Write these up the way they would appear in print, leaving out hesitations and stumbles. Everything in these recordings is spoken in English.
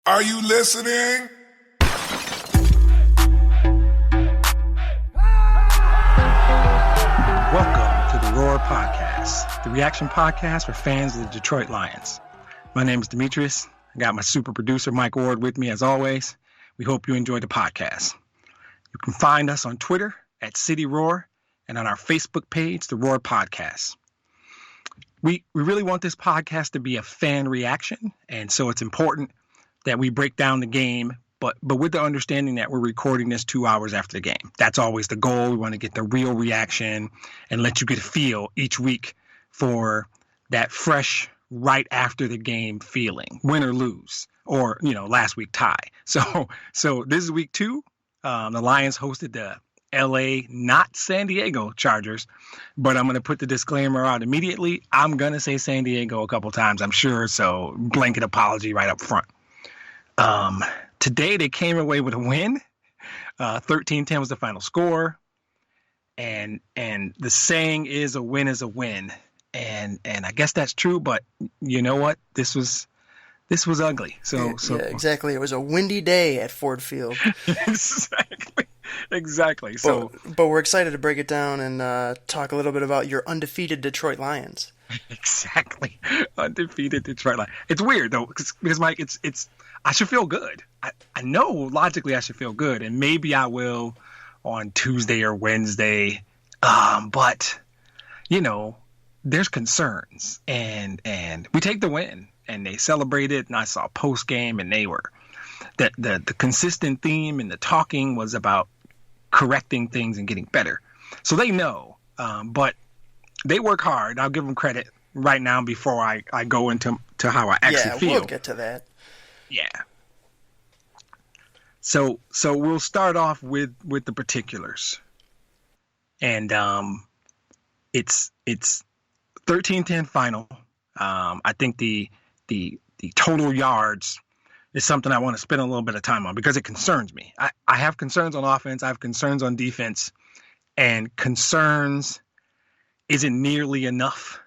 Are you listening? Welcome to the Roar Podcast, the reaction podcast for fans of the Detroit Lions. My name is Demetrius. I got my super producer, Mike Ward, with me as always. We hope you enjoy the podcast. You can find us on Twitter at City Roar and on our Facebook page, the Roar Podcast. We really want this podcast to be a fan reaction, and so it's important that we break down the game, but with the understanding that we're recording this 2 hours after the game. That's always the goal. We want to get the real reaction and let you get a feel each week for that fresh, right after the game feeling, win or lose, or, last week tie. So this is week 2. The Lions hosted the LA, not San Diego Chargers, but I'm going to put the disclaimer out immediately. I'm going to say San Diego a couple times, I'm sure, so blanket apology right up front. Today they came away with a win. 13-10 was the final score. And the saying is a win is a win. And I guess that's true, but you know what? This was ugly. So yeah, exactly. It was a windy day at Ford Field. Exactly. But we're excited to break it down and talk a little bit about your undefeated Detroit Lions. Exactly. Undefeated Detroit Lions. It's weird though, because Mike, it's I should feel good. I know logically I should feel good, and maybe I will on Tuesday or Wednesday. But there's concerns, and we take the win, and they celebrated, and I saw post game, and they were the consistent theme and the talking was about correcting things and getting better. So they know, but they work hard. I'll give them credit right now before I go into how I actually feel. Yeah, we'll get to that. Yeah. So we'll start off with the particulars. And it's 13-10 final. I think the total yards is something I want to spend a little bit of time on because it concerns me. I have concerns on offense. I have concerns on defense. And concerns isn't nearly enough,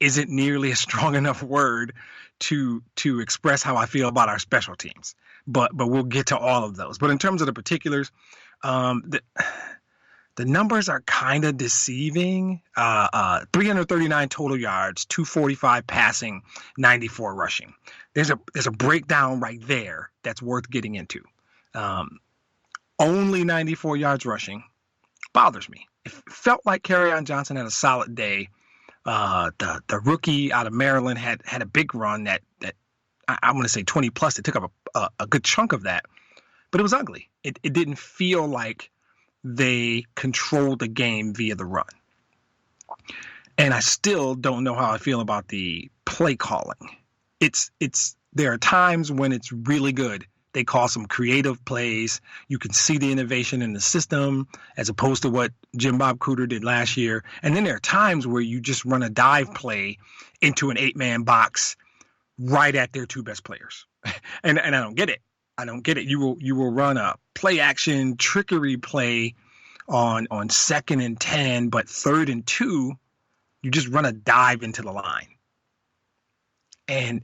isn't nearly a strong enough word to express how I feel about our special teams. But we'll get to all of those. But in terms of the particulars, the numbers are kind of deceiving. 339 total yards, 245 passing, 94 rushing. There's a breakdown right there that's worth getting into. Only 94 yards rushing bothers me. It felt like Kerryon Johnson had a solid day. The rookie out of Maryland had a big run that I'm going to say 20 plus. It took up a good chunk of that, but it was ugly. It didn't feel like they controlled the game via the run. And I still don't know how I feel about the play calling. There are times when it's really good. They call some creative plays. You can see the innovation in the system as opposed to what Jim Bob Cooter did last year. And then there are times where you just run a dive play into an 8-man box right at their 2 best players. And I don't get it. You will run a play action trickery play on 2nd and 10, but 3rd and 2, you just run a dive into the line. And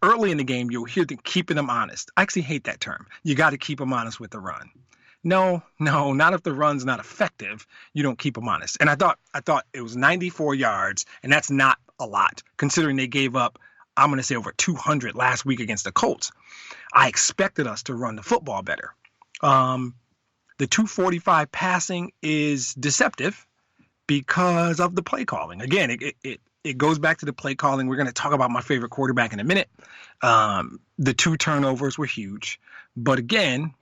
early in the game, you'll hear them keeping them honest. I actually hate that term. You got to keep them honest with the run. No, not if the run's not effective. You don't keep them honest. And I thought it was 94 yards, and that's not a lot considering they gave up, I'm going to say, over 200 last week against the Colts. I expected us to run the football better. The 245 passing is deceptive because of the play calling. Again, it goes back to the play calling. We're going to talk about my favorite quarterback in a minute. The 2 turnovers were huge. But again,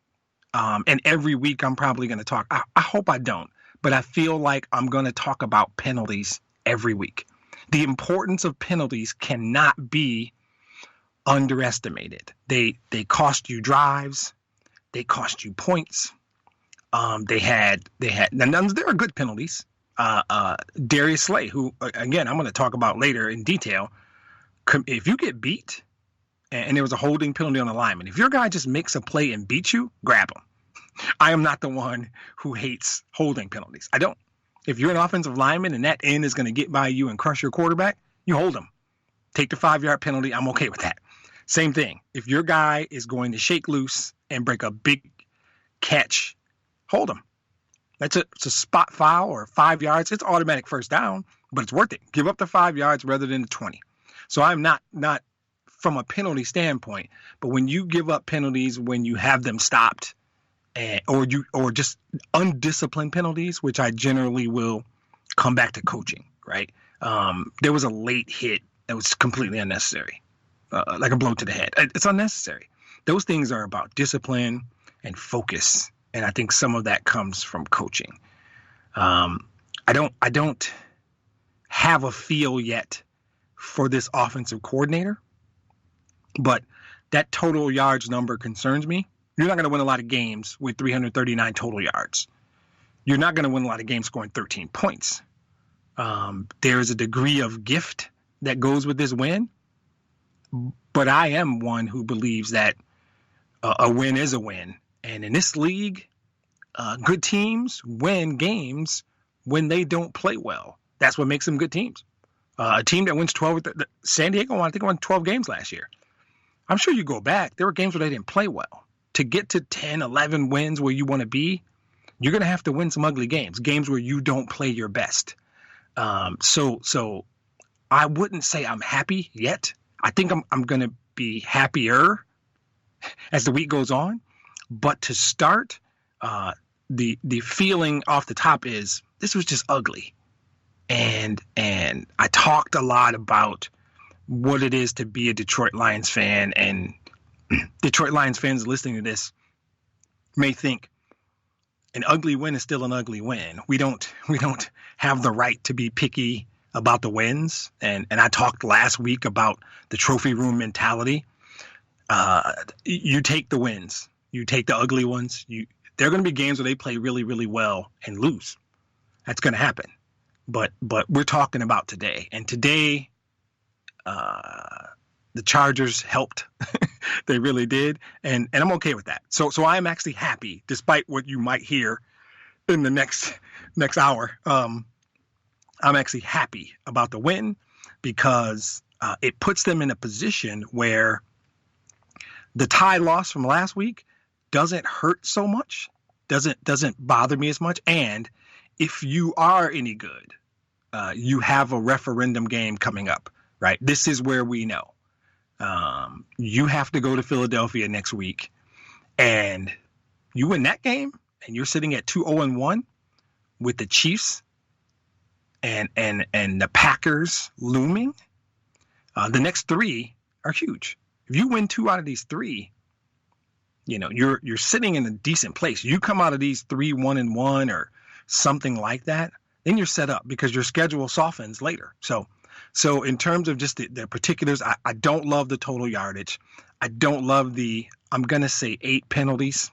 and every week I'm probably going to talk. I hope I don't. But I feel like I'm going to talk about penalties every week. The importance of penalties cannot be underestimated. They cost you drives. They cost you points. They had now there are good penalties. Darius Slay, who, again, I'm going to talk about later in detail. If you get beat and there was a holding penalty on the lineman, if your guy just makes a play and beats you, grab him. I am not the one who hates holding penalties. I don't. If you're an offensive lineman and that end is going to get by you and crush your quarterback, you hold him. Take the 5-yard penalty. I'm okay with that. Same thing. If your guy is going to shake loose and break a big catch, hold him. It's a spot foul or 5 yards. It's automatic first down, but it's worth it. Give up the 5 yards rather than the 20. So I'm not from a penalty standpoint, but when you give up penalties, when you have them stopped, or just undisciplined penalties, which I generally will come back to coaching, right? There was a late hit that was completely unnecessary, like a blow to the head. It's unnecessary. Those things are about discipline and focus, and I think some of that comes from coaching. I don't have a feel yet for this offensive coordinator, but that total yards number concerns me. You're not going to win a lot of games with 339 total yards. You're not going to win a lot of games scoring 13 points. There's a degree of gift that goes with this win, but I am one who believes that a win is a win. And in this league, good teams win games when they don't play well. That's what makes them good teams. A team that wins 12, San Diego, I think, won 12 games last year. I'm sure you go back, there were games where they didn't play well. To get to 10, 11 wins where you want to be, you're going to have to win some ugly games where you don't play your best. So I wouldn't say I'm happy yet. I think I'm going to be happier as the week goes on. But to start, the feeling off the top is this was just ugly. And I talked a lot about what it is to be a Detroit Lions fan, and Detroit Lions fans listening to this may think an ugly win is still an ugly win. We don't have the right to be picky about the wins. And I talked last week about the trophy room mentality. You take the wins, you take the ugly ones. There are going to be games where they play really, really well and lose. That's going to happen. But we're talking about today, and today, the Chargers helped. They really did. And I'm okay with that. So I'm actually happy, despite what you might hear in the next hour. I'm actually happy about the win because it puts them in a position where the tie loss from last week doesn't hurt so much, doesn't bother me as much. And if you are any good, you have a referendum game coming up, right? This is where we know. You have to go to Philadelphia next week, and you win that game, and you're sitting at 2-0-1 with the Chiefs and the Packers looming. The next three are huge. If you win 2 out of these 3, you're sitting in a decent place. You come out of these 3 1-1 or something like that, then you're set up because your schedule softens later. So in terms of just the particulars, I don't love the total yardage. I don't love I'm going to say 8 penalties,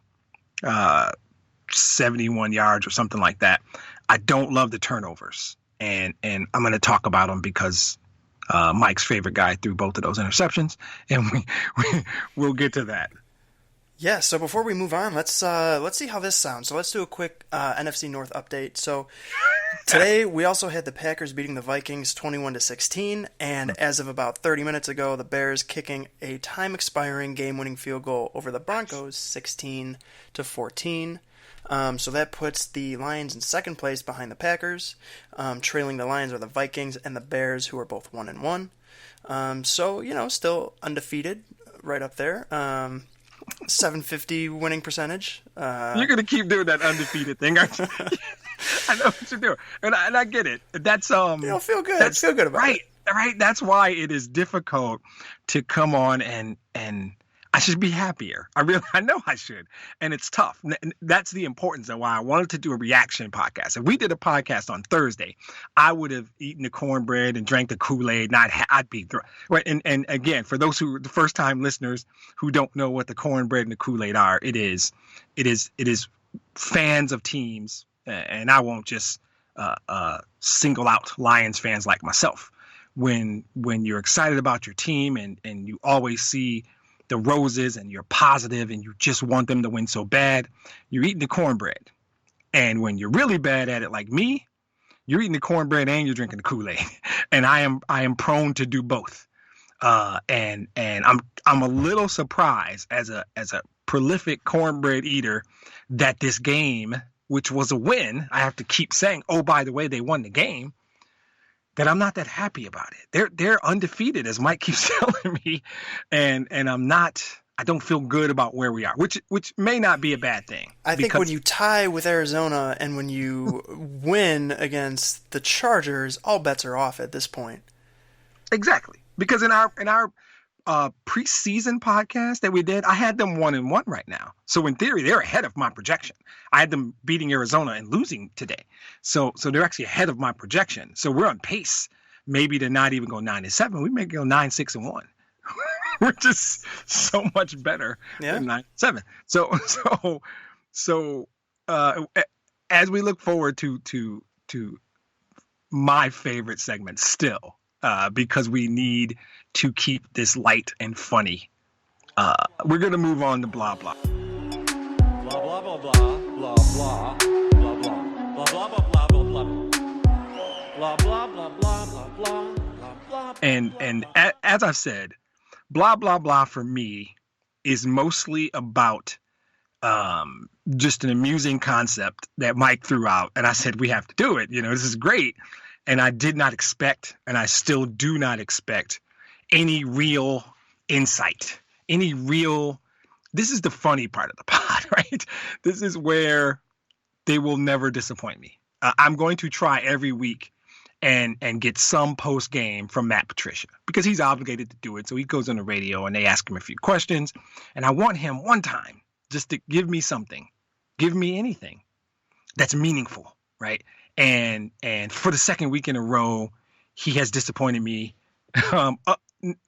71 yards or something like that. I don't love the turnovers. And I'm going to talk about them because Mike's favorite guy threw both of those interceptions, and we'll get to that. Yeah, so before we move on, let's see how this sounds. So let's do a quick NFC North update. So today we also had the Packers beating the Vikings 21-16, and as of about 30 minutes ago, the Bears kicking a time-expiring game-winning field goal over the Broncos 16-14. So that puts the Lions in second place behind the Packers. Trailing the Lions are the Vikings and the Bears, who are both 1-1. So, still undefeated right up there. 750 winning percentage. You're going to keep doing that undefeated thing, aren't you? I know what you're doing. And I get it. That's feel good. Feel good about it. Right. That's why it is difficult to come on and I should be happier. I know I should. And it's tough. That's the importance of why I wanted to do a reaction podcast. If we did a podcast on Thursday, I would have eaten the cornbread and drank the Kool-Aid, and I'd be right. And again, for those the first time listeners who don't know what the cornbread and the Kool-Aid are, it is fans of teams, and I won't just single out Lions fans like myself. When you're excited about your team and you always see the roses and you're positive and you just want them to win so bad, you're eating the cornbread. And when you're really bad at it like me, you're eating the cornbread and you're drinking the Kool-Aid. And I am prone to do both. And I'm a little surprised as a prolific cornbread eater that this game, which was a win, I have to keep saying, oh, by the way, they won the game, that I'm not that happy about it. They're undefeated, as Mike keeps telling me, and I don't feel good about where we are, which may not be a bad thing. I think when you tie with Arizona and when you win against the Chargers, all bets are off at this point. Exactly. Because in our preseason podcast that we did, I had them 1-1 right now. So in theory, they're ahead of my projection. I had them beating Arizona and losing today. So they're actually ahead of my projection. So we're on pace maybe to not even go 9-7. We may go 9-6-1. We're just so much better than 9-7. So as we look forward to my favorite segment still, because we need to keep this light and funny. We're going to move on to blah, blah. Blah, blah, blah, blah, blah, blah, blah, blah, blah, blah, blah, blah, blah, blah, blah, blah, blah, blah, blah. And as I've said, blah, blah, blah for me is mostly about just an amusing concept that Mike threw out. And I said, we have to do it. This is great. And I did not expect, and I still do not expect, any real insight, this is the funny part of the pod, right? This is where they will never disappoint me. I'm going to try every week and get some post game from Matt Patricia because he's obligated to do it. So he goes on the radio and they ask him a few questions. And I want him one time just to give me something, give me anything that's meaningful, right? And for the second week in a row, he has disappointed me.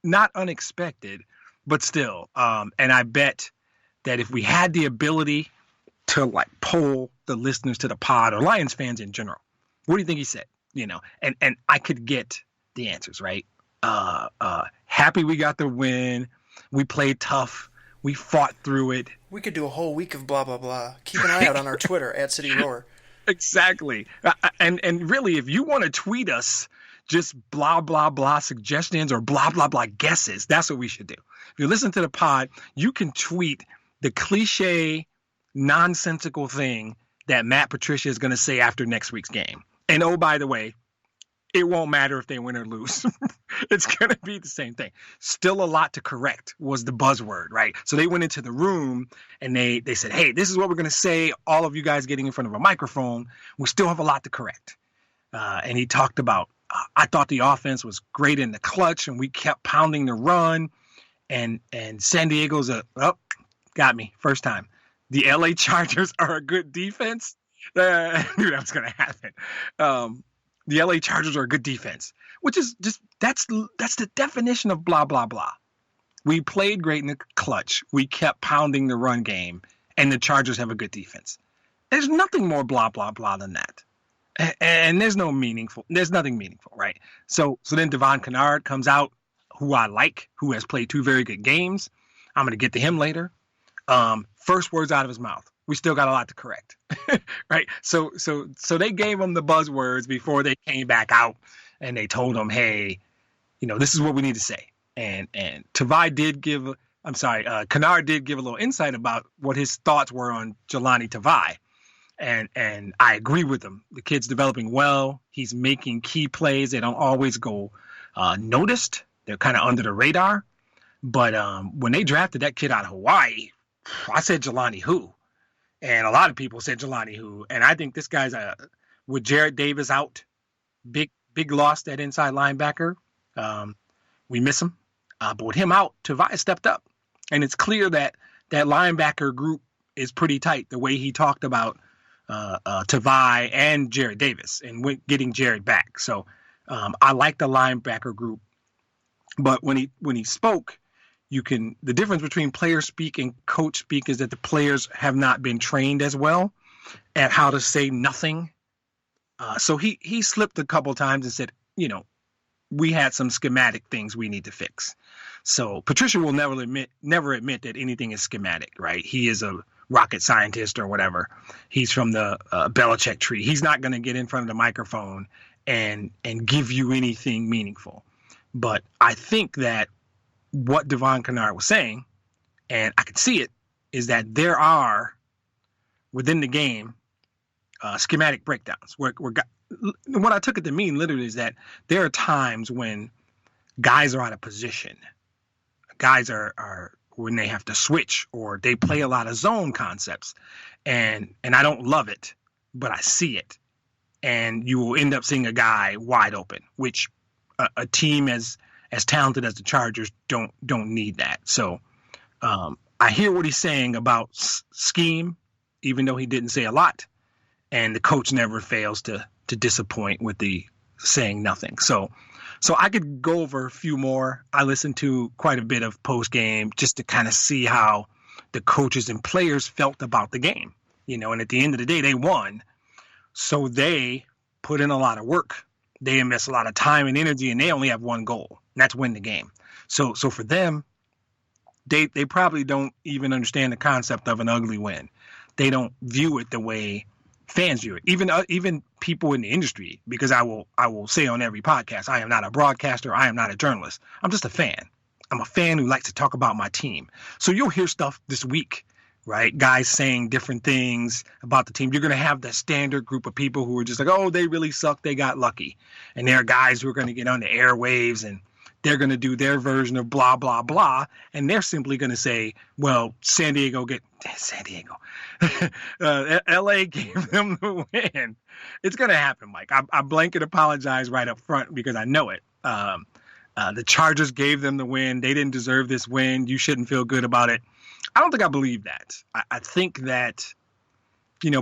Not unexpected, but still. And I bet that if we had the ability to poll the listeners to the pod or Lions fans in general, what do you think he said? And I could get the answers, right? Happy we got the win. We played tough. We fought through it. We could do a whole week of blah, blah, blah. Keep an eye out on our Twitter, @CityRoar. Exactly. And really, if you want to tweet us just blah, blah, blah suggestions or blah, blah, blah guesses, that's what we should do. If you listen to the pod, you can tweet the cliche, nonsensical thing that Matt Patricia is going to say after next week's game. And oh, by the way, it won't matter if they win or lose. It's going to be the same thing. Still a lot to correct was the buzzword, right? So they went into the room and they said, hey, this is what we're going to say. All of you guys getting in front of a microphone. We still have a lot to correct. And he talked about, I thought the offense was great in the clutch and we kept pounding the run. And San Diego's got me first time. The LA Chargers are a good defense. I knew that was going to happen. The LA Chargers are a good defense, which is just that's the definition of blah, blah, blah. We played great in the clutch. We kept pounding the run game, and the Chargers have a good defense. There's nothing more blah, blah, blah than that. And there's nothing meaningful, right? So then Devon Kennard comes out, who I like, who has played 2 very good games. I'm going to get to him later. First words out of his mouth. We still got a lot to correct, right? So they gave him the buzzwords before they came back out and they told him, hey, this is what we need to say. And Kennard did give a little insight about what his thoughts were on Jelani Tavai. And I agree with him. The kid's developing well. He's making key plays. They don't always go noticed. They're kind of under the radar. But when they drafted that kid out of Hawaii, I said Jelani who? And a lot of people said Jelani who. And I think this guy's with Jared Davis out, big loss, that inside linebacker. We miss him. But with him out, Tavai stepped up. And it's clear that that linebacker group is pretty tight, the way he talked about Tavai and Jared Davis and getting Jared back. So I like the linebacker group. But when he spoke, the difference between player speak and coach speak is that the players have not been trained as well at how to say nothing. So he slipped a couple times and said, we had some schematic things we need to fix. So Patricia will never admit that anything is schematic, right? He is a rocket scientist or whatever. He's from the Belichick tree. He's not going to get in front of the microphone and give you anything meaningful. But I think that what Devon Kennard was saying, and I could see it, is that there are within the game schematic breakdowns. What I took it to mean literally is that there are times when guys are out of position. Guys are when they have to switch, or they play a lot of zone concepts, and I don't love it, but I see it, and you will end up seeing a guy wide open, which a team as talented as the Chargers don't need that. So I hear what he's saying about scheme, even though he didn't say a lot, and the coach never fails to disappoint with the saying nothing. So I could go over a few more. I listened to quite a bit of post game just to kind of see how the coaches and players felt about the game, and at the end of the day, they won. So they put in a lot of work. They invest a lot of time and energy, and they only have one goal, and that's win the game. So for them, they probably don't even understand the concept of an ugly win. They don't view it the way fans view it, even people in the industry, because I will say on every podcast, I am not a broadcaster, I am not a journalist. I'm just a fan. I'm a fan who likes to talk about my team. So you'll hear stuff this week, right? Guys saying different things about the team. You're going to have the standard group of people who are just like, oh, they really suck, they got lucky. And there are guys who are going to get on the airwaves and they're going to do their version of blah, blah, blah. And they're simply going to say, well, San Diego. LA gave them the win. It's going to happen, Mike. I blanket apologize right up front because I know it. The Chargers gave them the win. They didn't deserve this win. You shouldn't feel good about it. I don't think I believe that. I think that,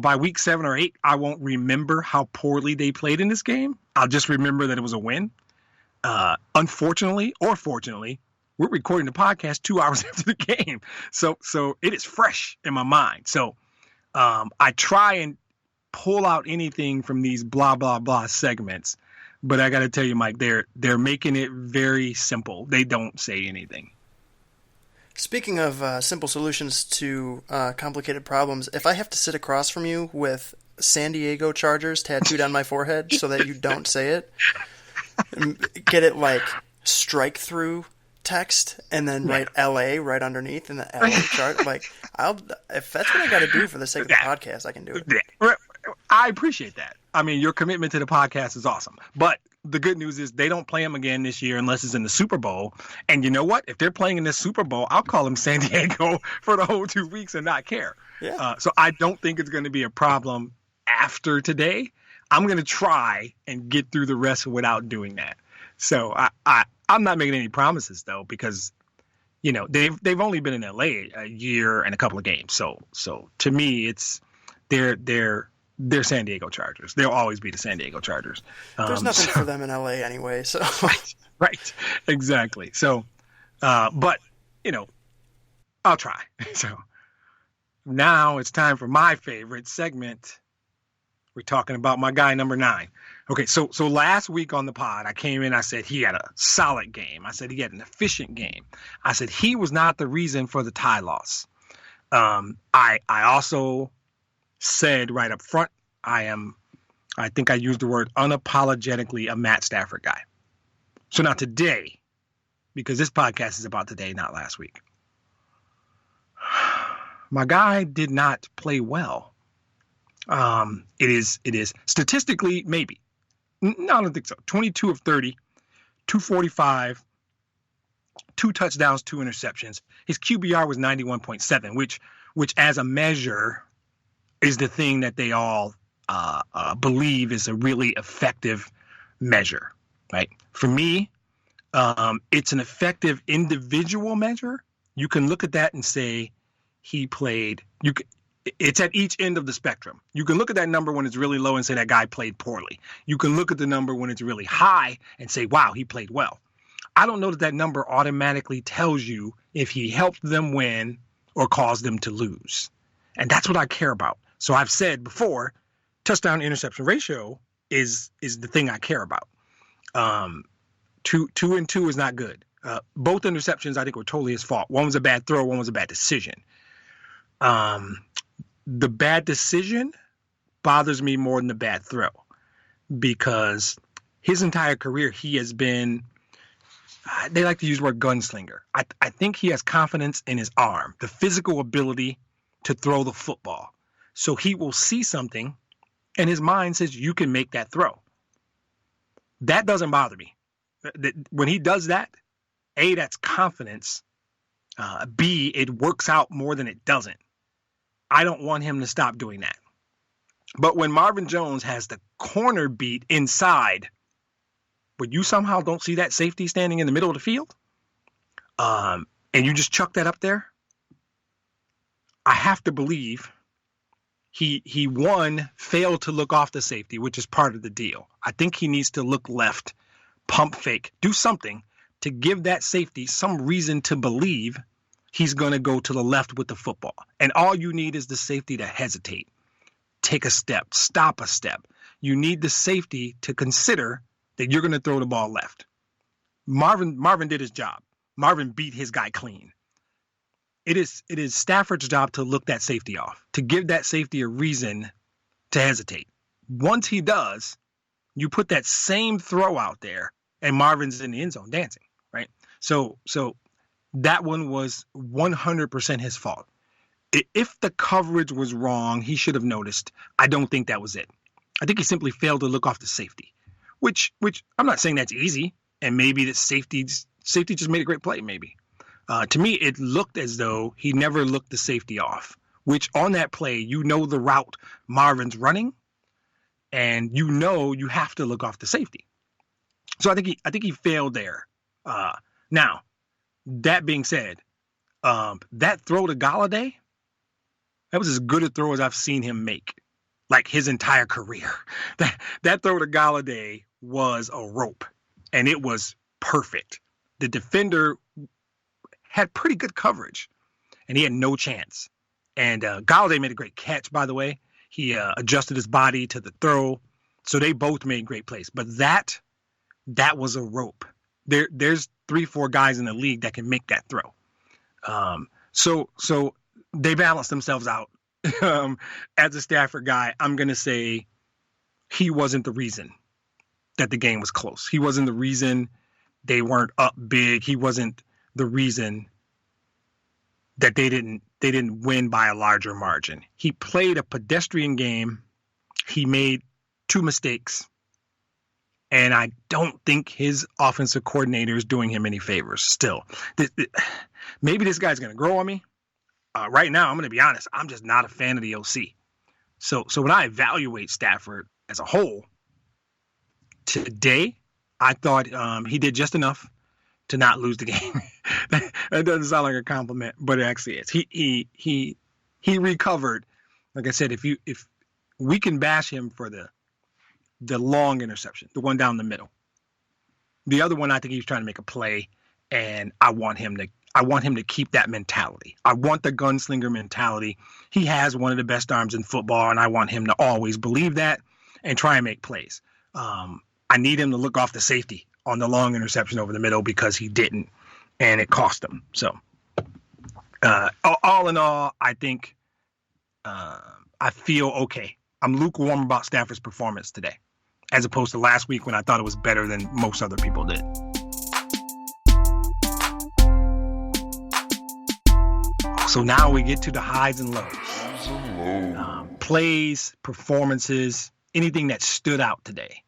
by week 7 or 8, I won't remember how poorly they played in this game. I'll just remember that it was a win. Unfortunately or fortunately, we're recording the podcast 2 hours after the game. So it is fresh in my mind. So I try and pull out anything from these blah, blah, blah segments. But I got to tell you, Mike, they're making it very simple. They don't say anything. Speaking of simple solutions to complicated problems, if I have to sit across from you with San Diego Chargers tattooed on my forehead so that you don't say it, get it like strike through text and then write LA right underneath in the LA chart, if that's what I got to do for the sake of the podcast, I can do it. I appreciate that. I mean, your commitment to the podcast is awesome. But the good news is they don't play them again this year unless it's in the Super Bowl. And you know what? If they're playing in this Super Bowl, I'll call them San Diego for the whole 2 weeks and not care. Yeah. So I don't think it's going to be a problem after today. I'm going to try and get through the rest without doing that. So I'm not making any promises, though, because, they've only been in LA a year and a couple of games. So to me, it's they're San Diego Chargers. They'll always be the San Diego Chargers. There's nothing for them in LA anyway. So right, exactly. So, but I'll try. So now it's time for my favorite segment. We're talking about my guy number 9. Okay, so last week on the pod, I came in, I said he had a solid game. I said he had an efficient game. I said he was not the reason for the tie loss. I also said right up front, I think I used the word unapologetically a Matt Stafford guy. So now today, because this podcast is about today, not last week, my guy did not play well. It is statistically, maybe. No, I don't think so. 22 of 30, 245, 2 touchdowns, 2 interceptions. His QBR was 91.7, which as a measure is the thing that they all believe is a really effective measure, right? For me, it's an effective individual measure. You can look at that and say he played. It's at each end of the spectrum. You can look at that number when it's really low and say that guy played poorly. You can look at the number when it's really high and say, wow, he played well. I don't know that number automatically tells you if he helped them win or caused them to lose. And that's what I care about. So I've said before, touchdown interception ratio is the thing I care about. 2 and 2 is not good. Both interceptions I think were totally his fault. One was a bad throw, one was a bad decision. The bad decision bothers me more than the bad throw, because his entire career he has been they like to use the word gunslinger. I think he has confidence in his arm, the physical ability to throw the football. So he will see something and his mind says, you can make that throw. That doesn't bother me. When he does that, A, that's confidence. B, it works out more than it doesn't. I don't want him to stop doing that. But when Marvin Jones has the corner beat inside, but you somehow don't see that safety standing in the middle of the field, and you just chuck that up there, I have to believe he one, failed to look off the safety, which is part of the deal. I think he needs to look left, pump fake, do something to give that safety some reason to believe he's going to go to the left with the football. And all you need is the safety to hesitate, take a step, stop a step. You need the safety to consider that you're going to throw the ball left. Marvin did his job. Marvin beat his guy clean. It is Stafford's job to look that safety off, to give that safety a reason to hesitate. Once he does, you put that same throw out there and Marvin's in the end zone dancing, right? So that one was 100% his fault. If the coverage was wrong, he should have noticed. I don't think that was it. I think he simply failed to look off the safety, which I'm not saying that's easy. And maybe that safety just made a great play, maybe. To me, it looked as though he never looked the safety off, which on that play, you know the route Marvin's running, and you know you have to look off the safety. So I think he failed there. Now, that being said, that throw to Golladay, that was as good a throw as I've seen him make, like his entire career. That throw to Golladay was a rope, and it was perfect. The defender had pretty good coverage, and he had no chance. And Golladay made a great catch, by the way. He adjusted his body to the throw, so they both made great plays. But that was a rope. There's 3-4 guys in the league that can make that throw. So they balanced themselves out. As a Stafford guy, I'm going to say he wasn't the reason that the game was close. He wasn't the reason they weren't up big. He wasn't the reason that they didn't win by a larger margin. He played a pedestrian game. He made 2 mistakes. And I don't think his offensive coordinator is doing him any favors still. Maybe this guy's going to grow on me. Right now, I'm going to be honest. I'm just not a fan of the OC. So when I evaluate Stafford as a whole, today, I thought he did just enough to not lose the game. That doesn't sound like a compliment, but it actually is. He recovered. Like I said, if we can bash him for the long interception, the one down the middle. The other one, I think he was trying to make a play, and I want him to keep that mentality. I want the gunslinger mentality. He has one of the best arms in football, and I want him to always believe that and try and make plays. I need him to look off the safety on the long interception over the middle because he didn't, and it cost him. So all in all, I think I feel okay. I'm lukewarm about Stafford's performance today, as opposed to last week when I thought it was better than most other people did. So now we get to the highs and lows. Plays, performances, anything that stood out today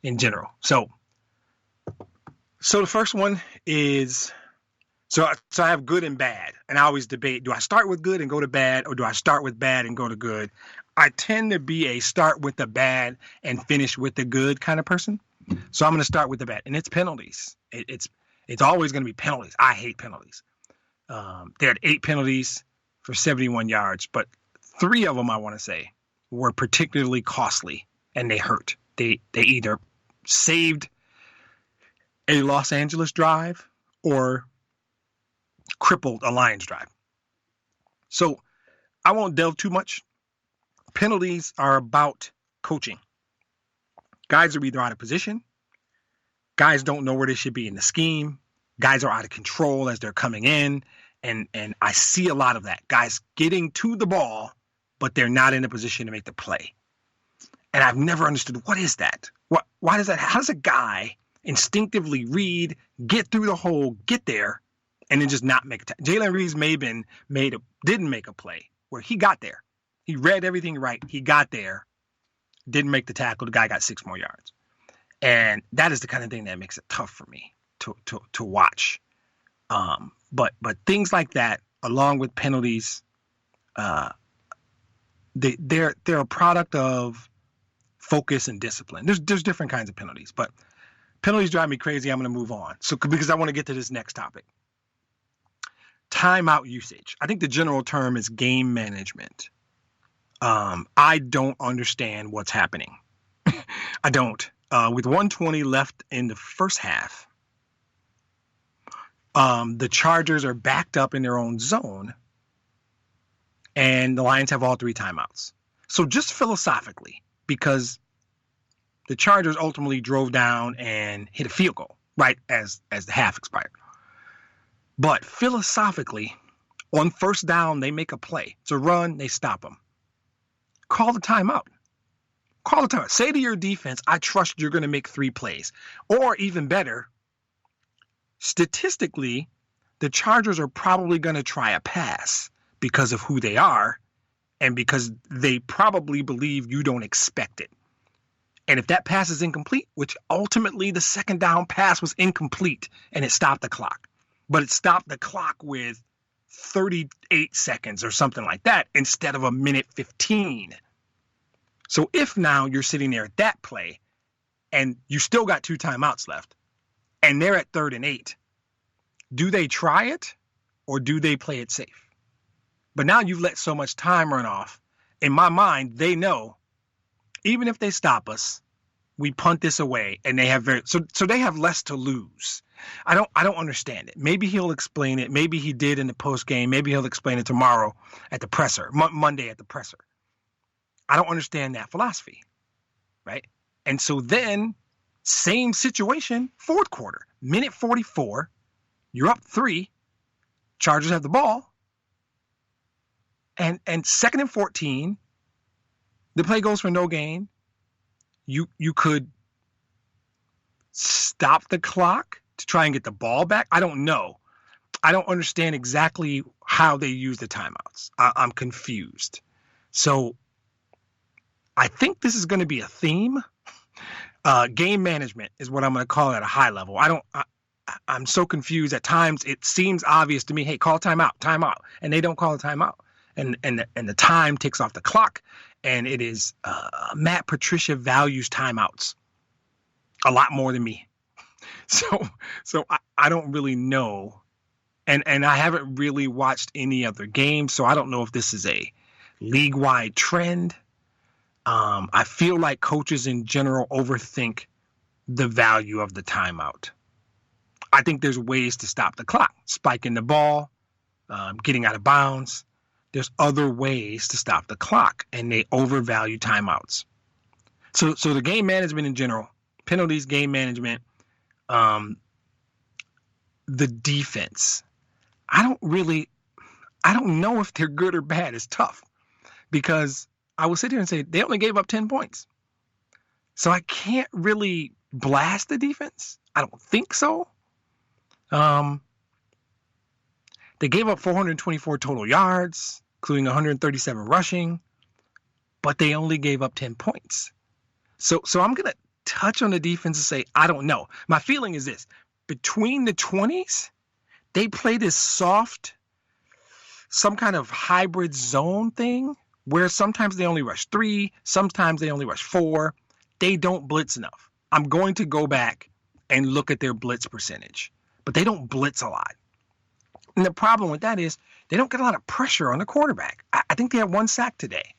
in general. So the first one is, so I have good and bad. And I always debate, do I start with good and go to bad, or do I start with bad and go to good? I tend to be a start with the bad and finish with the good kind of person. So I'm going to start with the bad. And it's penalties. It's always going to be penalties. I hate penalties. They had 8 penalties for 71 yards, but 3 of them, I want to say, were particularly costly, and they hurt. They either saved a Los Angeles drive or crippled a Lions drive. So I won't delve too much. Penalties are about coaching. Guys are either out of position. Guys don't know where they should be in the scheme. Guys are out of control as they're coming in. And I see a lot of that. Guys getting to the ball, but they're not in a position to make the play. And I've never understood, what is that? Why does that? How does a guy instinctively read, get through the hole, get there, and then just not make a tackle. Jalen Reeves didn't make a play where he got there. He read everything right. He got there, didn't make the tackle. The guy got 6 more yards. And that is the kind of thing that makes it tough for me to watch. But things like that, along with penalties, they're a product of focus and discipline. There's different kinds of penalties, but penalties drive me crazy. I'm going to move on. So because I want to get to this next topic. Timeout usage. I think the general term is game management. I don't understand what's happening. I don't. With 1:20 left in the first half, the Chargers are backed up in their own zone, and the Lions have all 3 timeouts. So just philosophically, because the Chargers ultimately drove down and hit a field goal right as the half expired. But philosophically, on first down, they make a play. It's a run, they stop them. Call the timeout. Call the timeout. Say to your defense, I trust you're going to make 3 plays. Or even better, statistically, the Chargers are probably going to try a pass because of who they are and because they probably believe you don't expect it. And if that pass is incomplete, which ultimately the second down pass was incomplete and it stopped the clock, but it stopped the clock with 38 seconds or something like that instead of a minute 15. So if now you're sitting there at that play and you still got 2 timeouts left and they're at 3rd and 8, do they try it or do they play it safe? But now you've let so much time run off. In my mind, they know even if they stop us, we punt this away and they have so they have less to lose. I don't understand it. Maybe he'll explain it. Maybe he did in the post game. Maybe he'll explain it tomorrow at the presser, Monday at the presser. I don't understand that philosophy, right? And so then, same situation, 4th quarter, minute 44, you're up 3, Chargers have the ball, and 2nd and 14, the play goes for no gain. You could stop the clock to try and get the ball back. I don't know. I don't understand exactly how they use the timeouts. I'm confused. So I think this is going to be a theme. Game management is what I'm going to call it at a high level. I'm so confused at times. It seems obvious to me. Hey, call timeout, and they don't call a timeout, and the time ticks off the clock. And it is Matt Patricia values timeouts a lot more than me. So I don't really know, and I haven't really watched any other games, so I don't know if this is a league-wide trend. I feel like coaches in general overthink the value of the timeout. I think there's ways to stop the clock, spiking the ball, getting out of bounds. There's other ways to stop the clock, and they overvalue timeouts. So the game management in general, penalties, game management, the defense. I don't know if they're good or bad. It's tough because I will sit here and say they only gave up 10 points. So I can't really blast the defense. I don't think so. They gave up 424 total yards, including 137 rushing, but they only gave up 10 points. So I'm going to touch on the defense and say, I don't know. My feeling is this. Between the 20s, they play this soft, some kind of hybrid zone thing where sometimes they only rush 3, sometimes they only rush 4. They don't blitz enough. I'm going to go back and look at their blitz percentage, but they don't blitz a lot. And the problem with that is they don't get a lot of pressure on the quarterback. I think they had 1 sack today.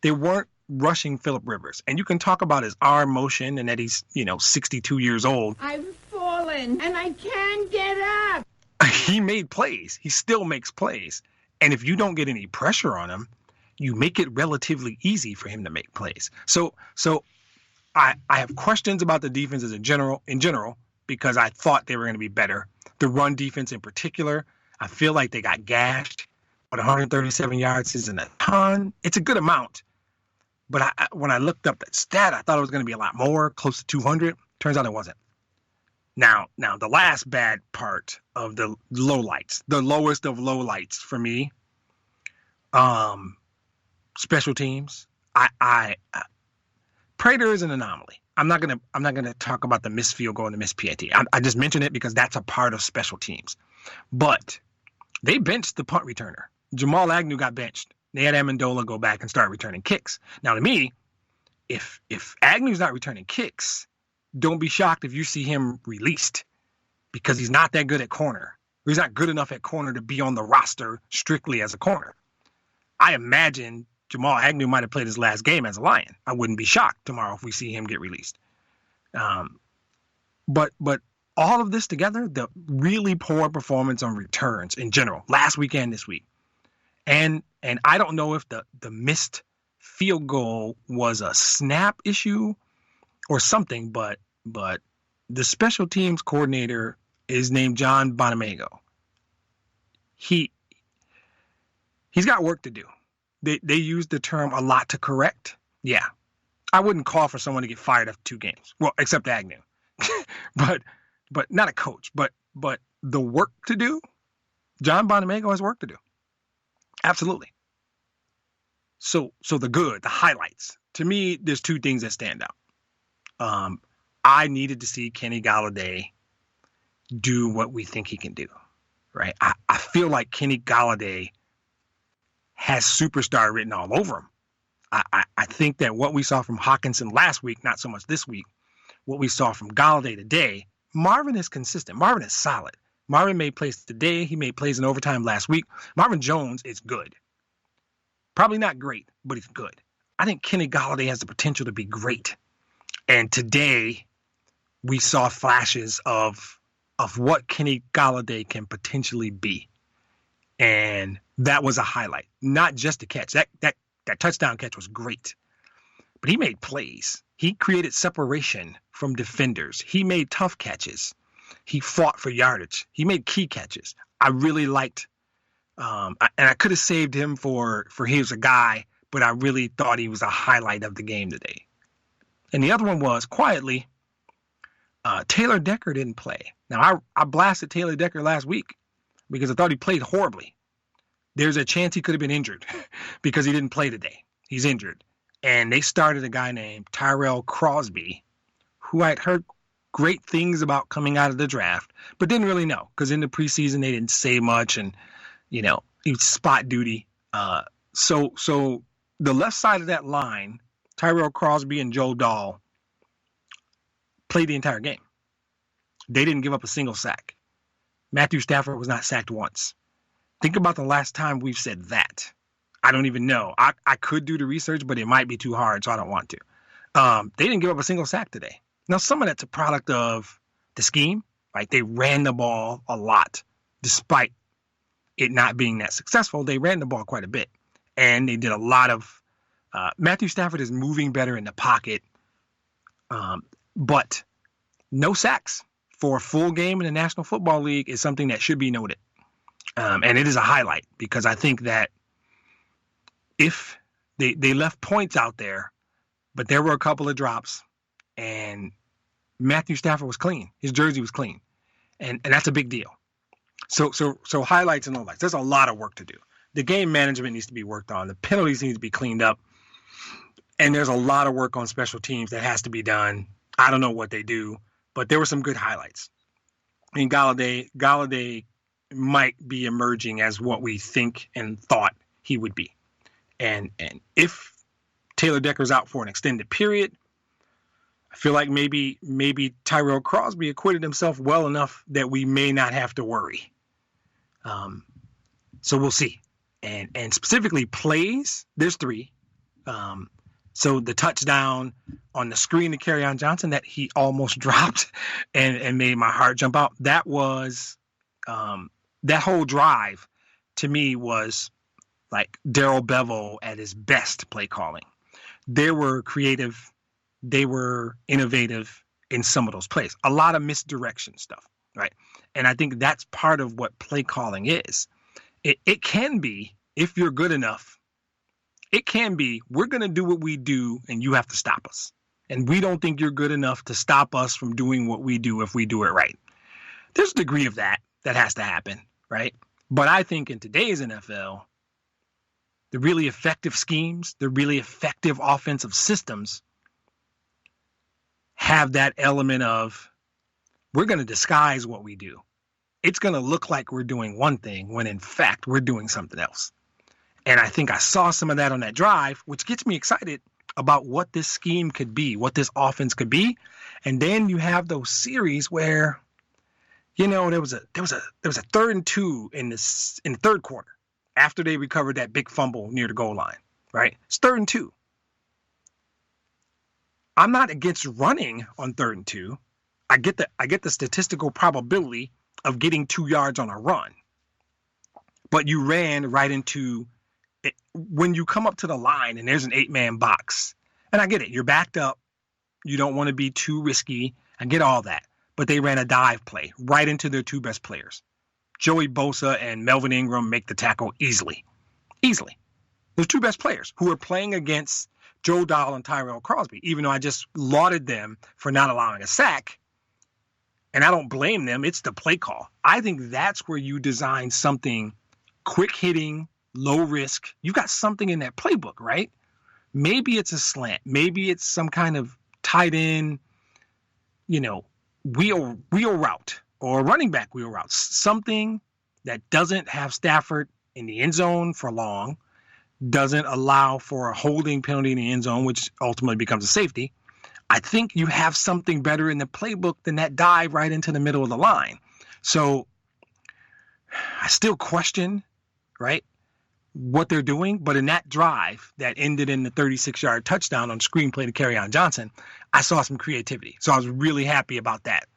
They weren't rushing Phillip Rivers. And you can talk about his arm motion and that he's, 62 years old. I've fallen and I can't get up. He made plays. He still makes plays. And if you don't get any pressure on him, you make it relatively easy for him to make plays. So I have questions about the defenses in general, because I thought they were going to be better. The run defense in particular, I feel like they got gashed. But 137 yards isn't a ton. It's a good amount. But when I looked up that stat, I thought it was going to be a lot more, close to 200. Turns out it wasn't. Now, the last bad part of the lowlights, the lowest of lowlights for me, special teams. Prater is an anomaly. I'm not gonna talk about the missed field goal and the missed PAT. I just mention it because that's a part of special teams. But they benched the punt returner. Jamal Agnew got benched. They had Amendola go back and start returning kicks. Now, to me, if Agnew's not returning kicks, don't be shocked if you see him released, because he's not that good at corner. He's not good enough at corner to be on the roster strictly as a corner. I imagine Jamal Agnew might have played his last game as a Lion. I wouldn't be shocked tomorrow if we see him get released. But all of this together, the really poor performance on returns in general, last weekend, this week. And I don't know if the missed field goal was a snap issue or something, but the special teams coordinator is named John Bonamego. He's got work to do. They use the term a lot to correct. Yeah. I wouldn't call for someone to get fired after 2 games. Well, except Agnew. but not a coach, but the work to do. John Bonamego has work to do. Absolutely. So the highlights. To me, there's 2 things that stand out. I needed to see Kenny Golladay do what we think he can do, right? I feel like Kenny Golladay has superstar written all over him. I think that what we saw from Hawkinson last week, not so much this week, what we saw from Golladay today, Marvin is consistent. Marvin is solid. Marvin made plays today. He made plays in overtime last week. Marvin Jones is good. Probably not great, but he's good. I think Kenny Golladay has the potential to be great. And today we saw flashes of what Kenny Golladay can potentially be. And that was a highlight, not just a catch. That touchdown catch was great, but he made plays. He created separation from defenders. He made tough catches. He fought for yardage. He made key catches. I really liked, and I could have saved him for here's a guy, but I really thought he was a highlight of the game today. And the other one was, quietly, Taylor Decker didn't play. Now, I blasted Taylor Decker last week because I thought he played horribly. There's a chance he could have been injured because he didn't play today. He's injured. And they started a guy named Tyrell Crosby, who I had heard great things about coming out of the draft, but didn't really know because in the preseason they didn't say much, and he was spot duty. So the left side of that line, Tyrell Crosby and Joe Dahl, played the entire game. They didn't give up a single sack. Matthew Stafford was not sacked once. Think about the last time we've said that. I don't even know. I could do the research, but it might be too hard, so I don't want to. They didn't give up a single sack today. Now, some of that's a product of the scheme. Like, they ran the ball a lot. Despite it not being that successful, they ran the ball quite a bit. And they did a lot of Matthew Stafford is moving better in the pocket. But no sacks for a full game in the National Football League is something that should be noted. And it is a highlight because I think that if they left points out there, but there were a couple of drops, and Matthew Stafford was clean. His jersey was clean. And that's a big deal. So highlights and lowlights. There's a lot of work to do. The game management needs to be worked on. The penalties need to be cleaned up. And there's a lot of work on special teams that has to be done. I don't know what they do, but there were some good highlights. And Golladay might be emerging as what we think and thought he would be. And if Taylor Decker's out for an extended period, I feel like maybe Tyrell Crosby acquitted himself well enough that we may not have to worry. So we'll see. And specifically plays, there's 3. So the touchdown on the screen to Kerryon Johnson that he almost dropped and made my heart jump out. That was that whole drive to me was like Darrell Bevell at his best play calling. They were creative. They were innovative in some of those plays. A lot of misdirection stuff, right? And I think that's part of what play calling is. It can be, if you're good enough, it can be, we're going to do what we do and you have to stop us. And we don't think you're good enough to stop us from doing what we do if we do it right. There's a degree of that has to happen, right? But I think in today's NFL, the really effective schemes, the really effective offensive systems have that element of, we're going to disguise what we do. It's going to look like we're doing one thing when in fact we're doing something else. And I think I saw some of that on that drive, which gets me excited about what this scheme could be, what this offense could be. And then you have those series where, you know, there was a 3rd and 2 in the third quarter after they recovered that big fumble near the goal line, right? It's 3rd and 2. I'm not against running on 3rd and 2. I get the statistical probability of getting 2 yards on a run. But you ran right into it. When you come up to the line and there's an 8-man box, and I get it, you're backed up. You don't want to be too risky. I get all that. But they ran a dive play right into their 2 best players. Joey Bosa and Melvin Ingram make the tackle easily. Easily. Their 2 best players who are playing against Joe Dahl and Tyrell Crosby, even though I just lauded them for not allowing a sack. And I don't blame them. It's the play call. I think that's where you design something quick hitting, low risk. You've got something in that playbook, right? Maybe it's a slant. Maybe it's some kind of tight end, you know, wheel route or running back wheel route. Something that doesn't have Stafford in the end zone for long, doesn't allow for a holding penalty in the end zone, which ultimately becomes a safety. I think you have something better in the playbook than that dive right into the middle of the line. So I still question, right, what they're doing. But in that drive that ended in the 36-yard touchdown on screenplay to Kerryon Johnson, I saw some creativity. So I was really happy about that.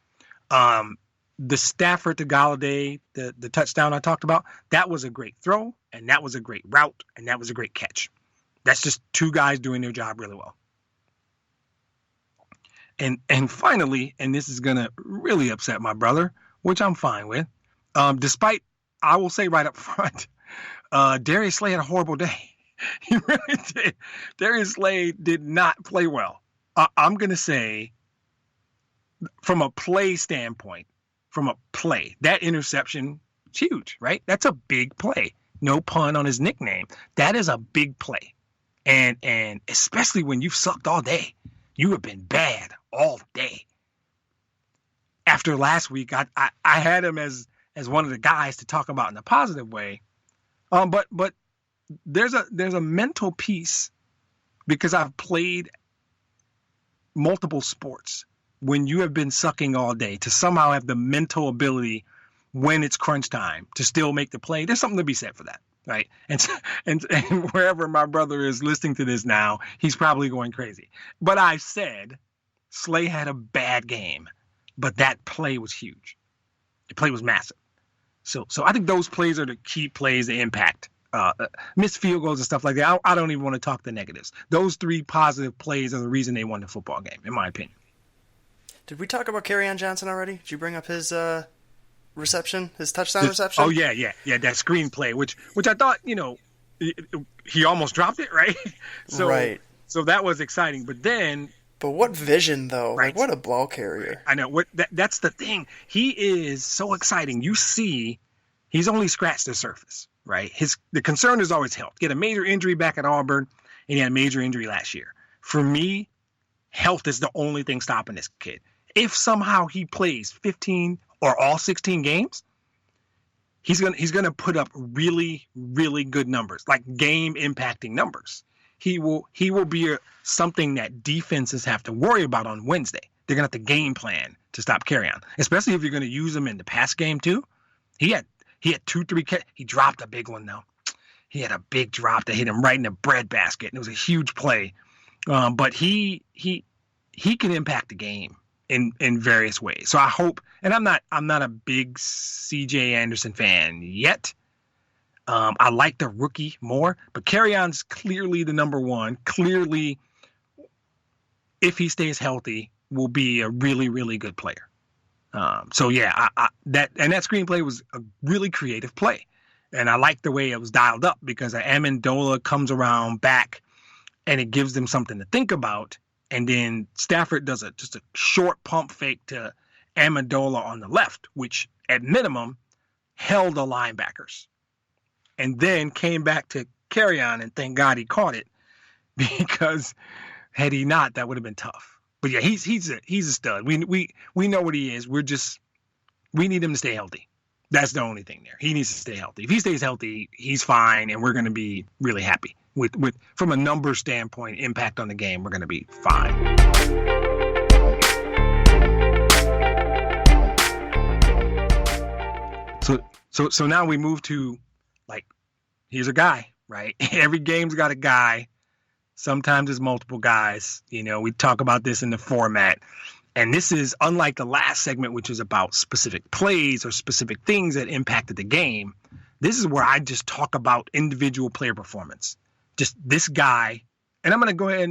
The Stafford to Galladay, the touchdown I talked about, that was a great throw, and that was a great route, and that was a great catch. That's just 2 guys doing their job really well. And finally, and this is going to really upset my brother, which I'm fine with, despite, I will say right up front, Darius Slay had a horrible day. He really did. Darius Slay did not play well. I'm going to say, from a play standpoint, that interception is huge, right? That's a big play. No pun on his nickname. That is a big play. And especially when you've sucked all day. You have been bad all day. After last week, I had him as one of the guys to talk about in a positive way. But there's a mental piece, because I've played multiple sports. When you have been sucking all day, to somehow have the mental ability when it's crunch time to still make the play, there's something to be said for that, right? And wherever my brother is listening to this now, he's probably going crazy. But I said Slay had a bad game, but that play was huge. The play was massive. So I think those plays are the key plays that impact. Missed field goals and stuff like that. I don't even want to talk the negatives. Those 3 positive plays are the reason they won the football game, in my opinion. Did we talk about Kerryon Johnson already? Did you bring up his reception, his touchdown reception? Oh, yeah. That screenplay, which I thought, you know, he almost dropped it, right? Right. So that was exciting. But what vision, though? Right. Like, what a ball carrier. I know. That's the thing. He is so exciting. You see, he's only scratched the surface, right? The concern is always health. He had a major injury back at Auburn, and he had a major injury last year. For me, health is the only thing stopping this kid. If somehow he plays 15 or all 16 games, he's gonna put up really, really good numbers, like game impacting numbers. He will be something that defenses have to worry about on Wednesday. They're gonna have to game plan to stop Kerryon, especially if you're gonna use him in the pass game too. He had 2-3 catch. He dropped a big one though. He had a big drop that hit him right in the breadbasket, and it was a huge play. But he can impact the game in various ways. So I hope, and I'm not a big CJ Anderson fan yet. I like the rookie more, but Kerryon's clearly the number one. Clearly, if he stays healthy, will be a really, really good player. So yeah, that screenplay was a really creative play, and I like the way it was dialed up, because Amendola comes around back, and it gives them something to think about. And then Stafford does just a short pump fake to Amendola on the left, which at minimum held the linebackers. And then came back to carry on, and thank God he caught it, because had he not, that would have been tough. But yeah, he's a stud. We know what he is. We need him to stay healthy. That's the only thing there. He needs to stay healthy. If he stays healthy, he's fine, and we're going to be really happy. With from a number standpoint, impact on the game, we're going to be fine. So now we move to, like, here's a guy, right? Every game's got a guy. Sometimes it's multiple guys. We talk about this in the format. And this is unlike the last segment, which is about specific plays or specific things that impacted the game. This is where I just talk about individual player performance. Just this guy. And I'm going to go ahead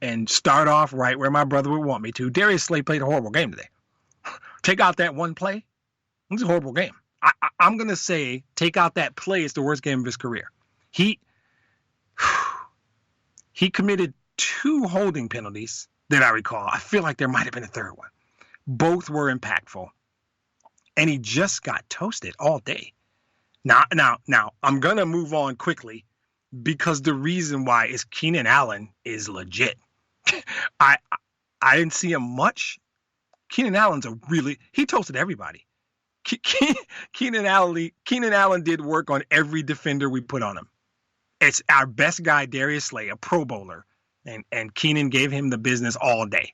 and start off right where my brother would want me to. Darius Slay played a horrible game today. Take out that one play. It was a horrible game. I'm going to say take out that play. It's the worst game of his career. He committed 2 holding penalties that I recall. I feel like there might have been a third one. Both were impactful. And he just got toasted all day. Now, I'm going to move on quickly because the reason why is Keenan Allen is legit. I didn't see him much. Keenan Allen's he toasted everybody. Keenan Allen did work on every defender we put on him. It's our best guy, Darius Slay, a Pro Bowler, and Keenan gave him the business all day.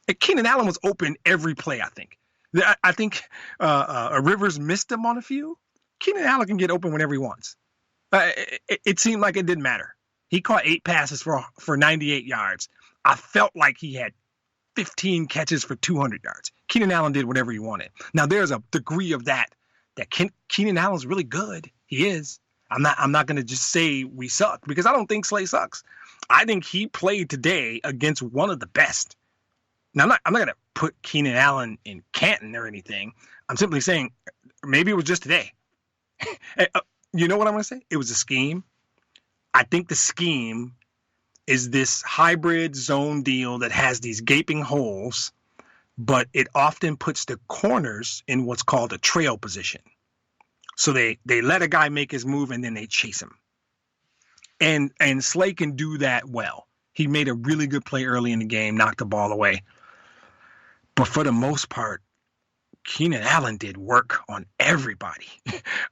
And Keenan Allen was open every play, I think. I think Rivers missed him on a few. Keenan Allen can get open whenever he wants. It seemed like it didn't matter. He caught 8 passes for 98 yards. I felt like he had 15 catches for 200 yards. Keenan Allen did whatever he wanted. Now, there's a degree of that Keenan Allen's really good. He is. I'm not going to just say we suck, because I don't think Slay sucks. I think he played today against one of the best. Now, I'm not going to put Keenan Allen in Canton or anything. I'm simply saying maybe it was just today. You know what I'm going to say? It was a scheme. I think the scheme is this hybrid zone deal that has these gaping holes, but it often puts the corners in what's called a trail position. So they let a guy make his move and then they chase him. And Slay can do that well. He made a really good play early in the game, knocked the ball away. But for the most part, Keenan Allen did work on everybody.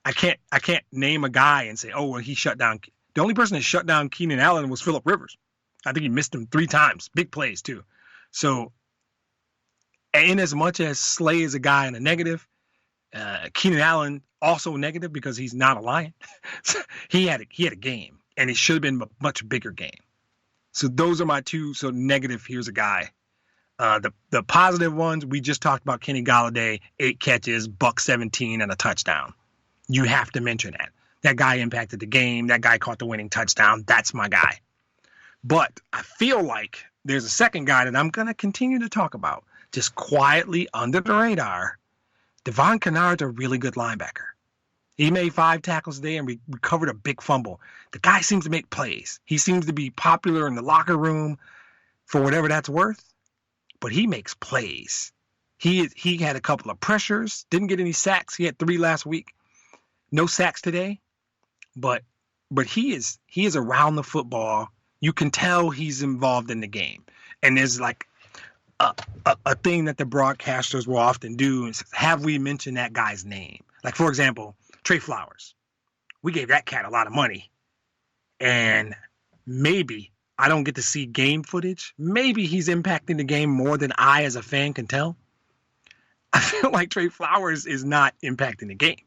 I can't name a guy and say, oh, well, he shut down. The only person that shut down Keenan Allen was Phillip Rivers. I think he missed him 3 times. Big plays, too. So, in as much as Slay is a guy in a negative, Keenan Allen also negative because he's not a Lion. he had a game, and it should have been a much bigger game. So those are my 2. So negative, here's a guy. The positive ones, we just talked about Kenny Golladay, 8 catches, $117 and a touchdown. You have to mention that. That guy impacted the game. That guy caught the winning touchdown. That's my guy. But I feel like there's a second guy that I'm going to continue to talk about, just quietly under the radar. Devon Kennard's a really good linebacker. He made 5 tackles today and recovered a big fumble. The guy seems to make plays. He seems to be popular in the locker room for whatever that's worth, but he makes plays. He had a couple of pressures, didn't get any sacks. He had 3 last week. No sacks today, but he is around the football. You can tell he's involved in the game. And there's like a thing that the broadcasters will often do is, have we mentioned that guy's name? Like, for example, Trey Flowers. We gave that cat a lot of money. And maybe I don't get to see game footage. Maybe he's impacting the game more than I as a fan can tell. I feel like Trey Flowers is not impacting the game.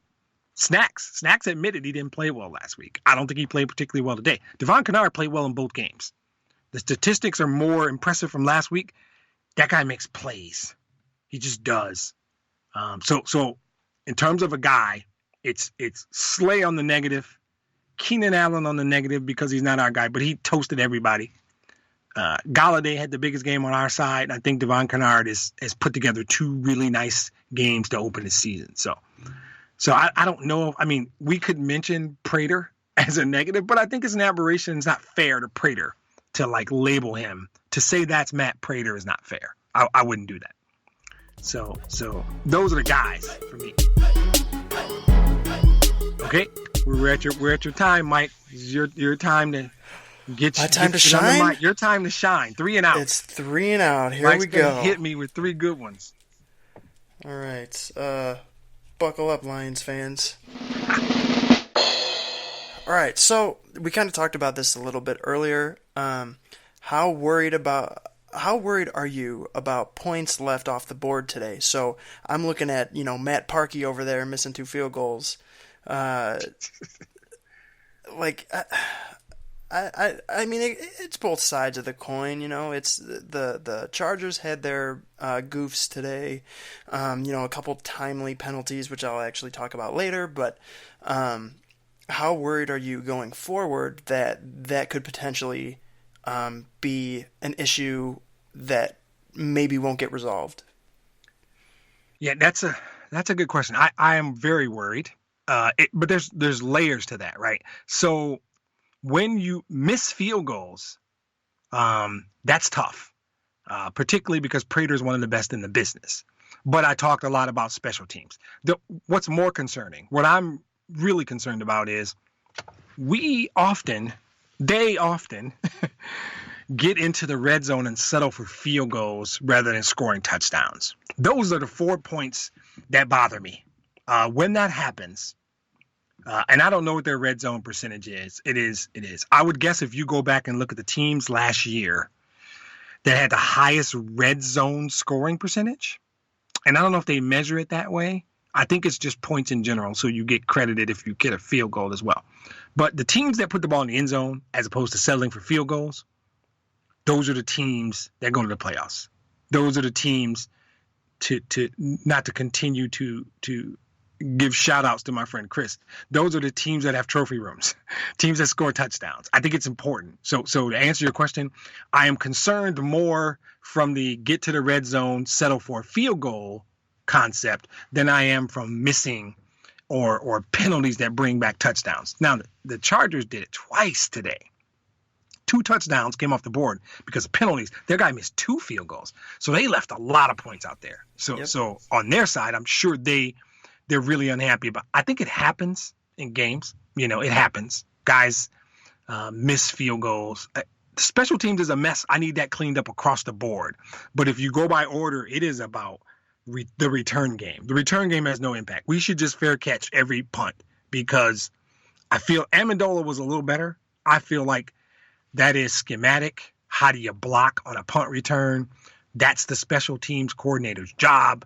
Snacks admitted he didn't play well last week. I don't think he played particularly well today. Devon Kennard played well in both games. The statistics are more impressive from last week. That guy makes plays. He just does. So in terms of a guy, it's Slay on the negative, Keenan Allen on the negative because he's not our guy, but he toasted everybody. Golladay had the biggest game on our side, and I think Devon Kennard has put together 2 really nice games to open the season. So I don't know. I mean, we could mention Prater as a negative, but I think it's an aberration. It's not fair to Prater to like label him to say that's Matt Prater is not fair. I wouldn't do that. So those are the guys for me. Okay, we're at your time, Mike. It's your time to get my time to shine. Your time to shine. 3 and out. It's 3 and out. Here Mike's we go. Hit me with 3 good ones. All right, buckle up, Lions fans. All right, so we kind of talked about this a little bit earlier. How worried are you about points left off the board today? So I'm looking at, Matt Parkey over there missing 2 field goals. I mean, it's both sides of the coin. It's the Chargers had their goofs today. A couple timely penalties, which I'll actually talk about later. But how worried are you going forward that could potentially be an issue that maybe won't get resolved? Yeah, that's a good question. I am very worried. But there's layers to that, right? So when you miss field goals, that's tough, particularly because Prater is one of the best in the business. But I talked a lot about special teams. What's more concerning, what I'm really concerned about is they often get into the red zone and settle for field goals rather than scoring touchdowns. Those are the 4 points that bother me. When that happens, and I don't know what their red zone percentage is. It is. I would guess if you go back and look at the teams last year that had the highest red zone scoring percentage, and I don't know if they measure it that way. I think it's just points in general, so you get credited if you get a field goal as well. But the teams that put the ball in the end zone as opposed to settling for field goals, those are the teams that go to the playoffs. Those are the teams to not to continue to give shout outs to my friend Chris. Those are the teams that have trophy rooms, teams that score touchdowns. I think it's important. So to answer your question, I am concerned more from the get to the red zone, settle for a field goal concept than I am from missing or penalties that bring back touchdowns. Now, the Chargers did it twice today. 2 touchdowns came off the board because of penalties. Their guy missed 2 field goals. So they left a lot of points out there. So on their side, I'm sure they're really unhappy about. I think it happens in games. It happens. Guys miss field goals. Special teams is a mess. I need that cleaned up across the board. But if you go by order, it is about the return game. The return game has no impact. We should just fair catch every punt because I feel Amendola was a little better. I feel like that is schematic. How do you block on a punt return? That's the special teams coordinator's job.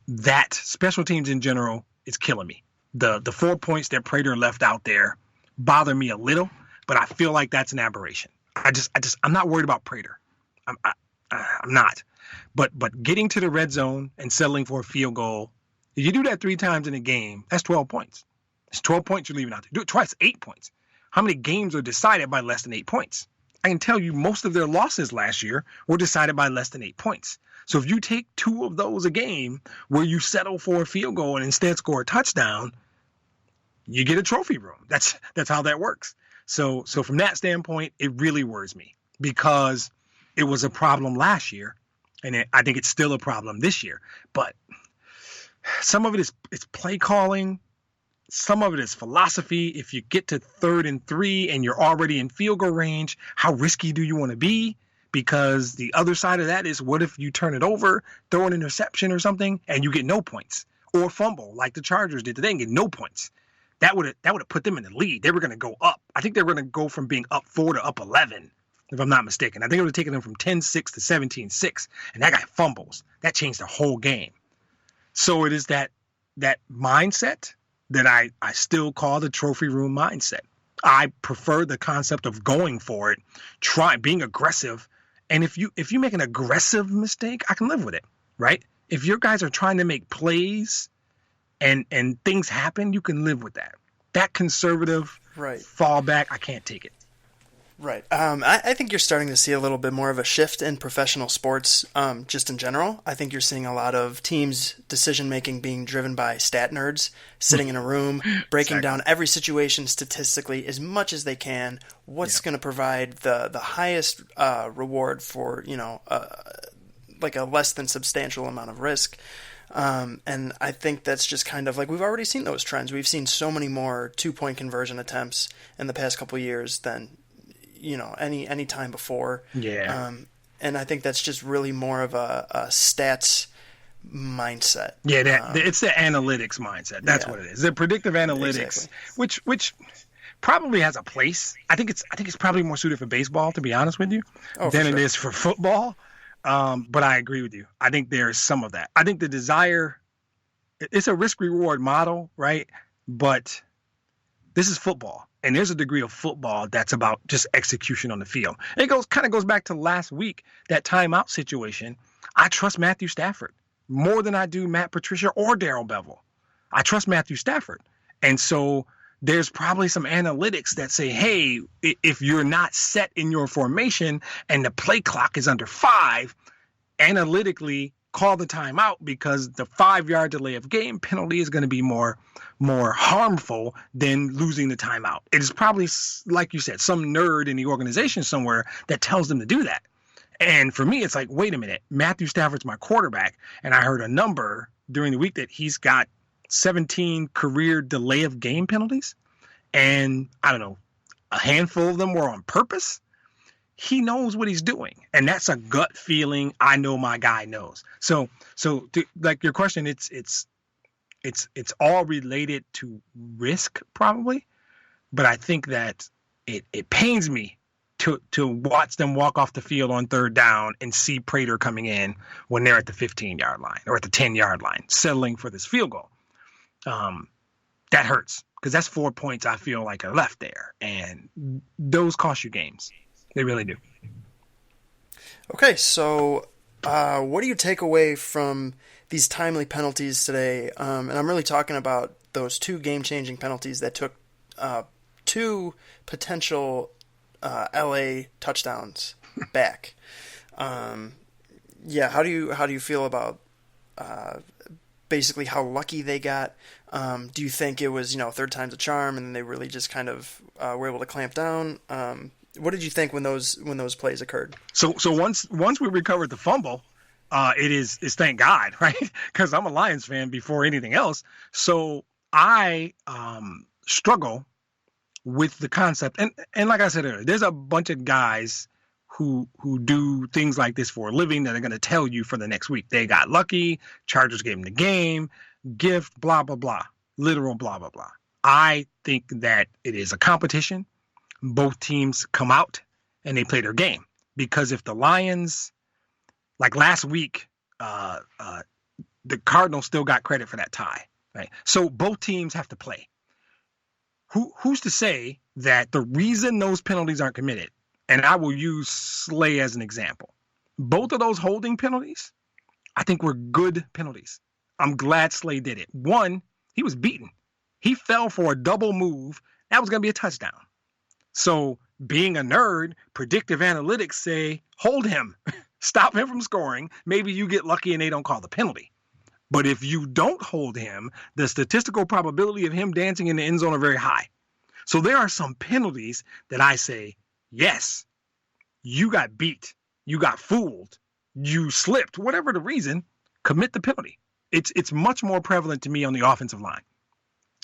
That special teams in general is killing me. The 4 points that Prater left out there bother me a little, but I feel like that's an aberration. I'm not worried about Prater. I'm not. But getting to the red zone and settling for a field goal, if you do that 3 times in a game, that's 12 points. It's 12 points you're leaving out there. Do it twice, 8 points. How many games are decided by less than 8 points? I can tell you most of their losses last year were decided by less than 8 points. So if you take 2 of those a game where you settle for a field goal and instead score a touchdown, you get a trophy room. That's how that works. So from that standpoint, it really worries me because it was a problem last year. And I think it's still a problem this year. But some of it is play calling. Some of it is philosophy. If you get to 3rd and 3 and you're already in field goal range, how risky do you want to be? Because the other side of that is, what if you turn it over, throw an interception or something, and you get no points? Or fumble like the Chargers did today and get no points. That would have put them in the lead. They were going to go up. I think they were going to go from being up 4 to up 11. If I'm not mistaken. I think it would have taken them from 10-6 to 17-6, and that guy fumbles. That changed the whole game. So it is that mindset that I still call the trophy room mindset. I prefer the concept of going for it, being aggressive. And if you make an aggressive mistake, I can live with it, right? If your guys are trying to make plays and things happen, you can live with that. That conservative fallback, I can't take it. Right. I think you're starting to see a little bit more of a shift in professional sports, just in general. I think you're seeing a lot of teams' decision making being driven by stat nerds sitting in a room, breaking down every situation statistically as much as they can. What's going to provide the highest reward for like a less than substantial amount of risk. And I think that's just kind of like we've already seen those trends. We've seen so many more 2-point conversion attempts in the past couple of years than any time before. Yeah. And I think that's just really more of a stats mindset. Yeah, it's the analytics mindset. That's what it is. The predictive analytics, exactly. which probably has a place. I think it's probably more suited for baseball, to be honest with you, than it is for football. But I agree with you. I think there's some of that. I think the desire, it's a risk-reward model, right? But this is football. And there's a degree of football that's about just execution on the field. It kind of goes back to last week, that timeout situation. I trust Matthew Stafford more than I do Matt Patricia or Darrell Bevell. I trust Matthew Stafford. And so there's probably some analytics that say, hey, if you're not set in your formation and the play clock is under 5, analytically call the timeout because the 5-yard delay of game penalty is going to be more harmful than losing the timeout. It is probably, like you said, some nerd in the organization somewhere that tells them to do that. And for me, it's like, wait a minute, Matthew Stafford's my quarterback. And I heard a number during the week that he's got 17 career delay of game penalties. And I don't know, a handful of them were on purpose. He knows what he's doing. And that's a gut feeling. I know my guy knows. So like your question, it's all related to risk probably. But I think that it pains me to watch them walk off the field on 3rd down and see Prater coming in when they're at the 15-yard line or at the 10-yard line, settling for this field goal. That hurts because that's 4 points I feel like are left there. And those cost you games. They really do. Okay, so what do you take away from these timely penalties today? And I'm really talking about those 2 game-changing penalties that took 2 potential LA touchdowns back. How do you feel about basically how lucky they got? Do you think it was 3rd time's a charm and they really just kind of were able to clamp down? What did you think when those plays occurred? So once we recovered the fumble, it's thank God, right? Because I'm a Lions fan before anything else. So I struggle with the concept, and like I said earlier, there's a bunch of guys who do things like this for a living that are going to tell you for the next week they got lucky, Chargers gave them the game, gift, blah blah blah, literal blah blah blah. I think that it is a competition. Both teams come out and they play their game. Because if the Lions, like last week, the Cardinals still got credit for that tie, right? So both teams have to play. Who's to say that the reason those penalties aren't committed, and I will use Slay as an example, both of those holding penalties, I think were good penalties. I'm glad Slay did it. One, he was beaten. He fell for a double move. That was going to be a touchdown. So being a nerd, predictive analytics say, hold him, stop him from scoring. Maybe you get lucky and they don't call the penalty. But if you don't hold him, the statistical probability of him dancing in the end zone are very high. So there are some penalties that I say, yes, you got beat, you got fooled, you slipped, whatever the reason, commit the penalty. It's much more prevalent to me on the offensive line.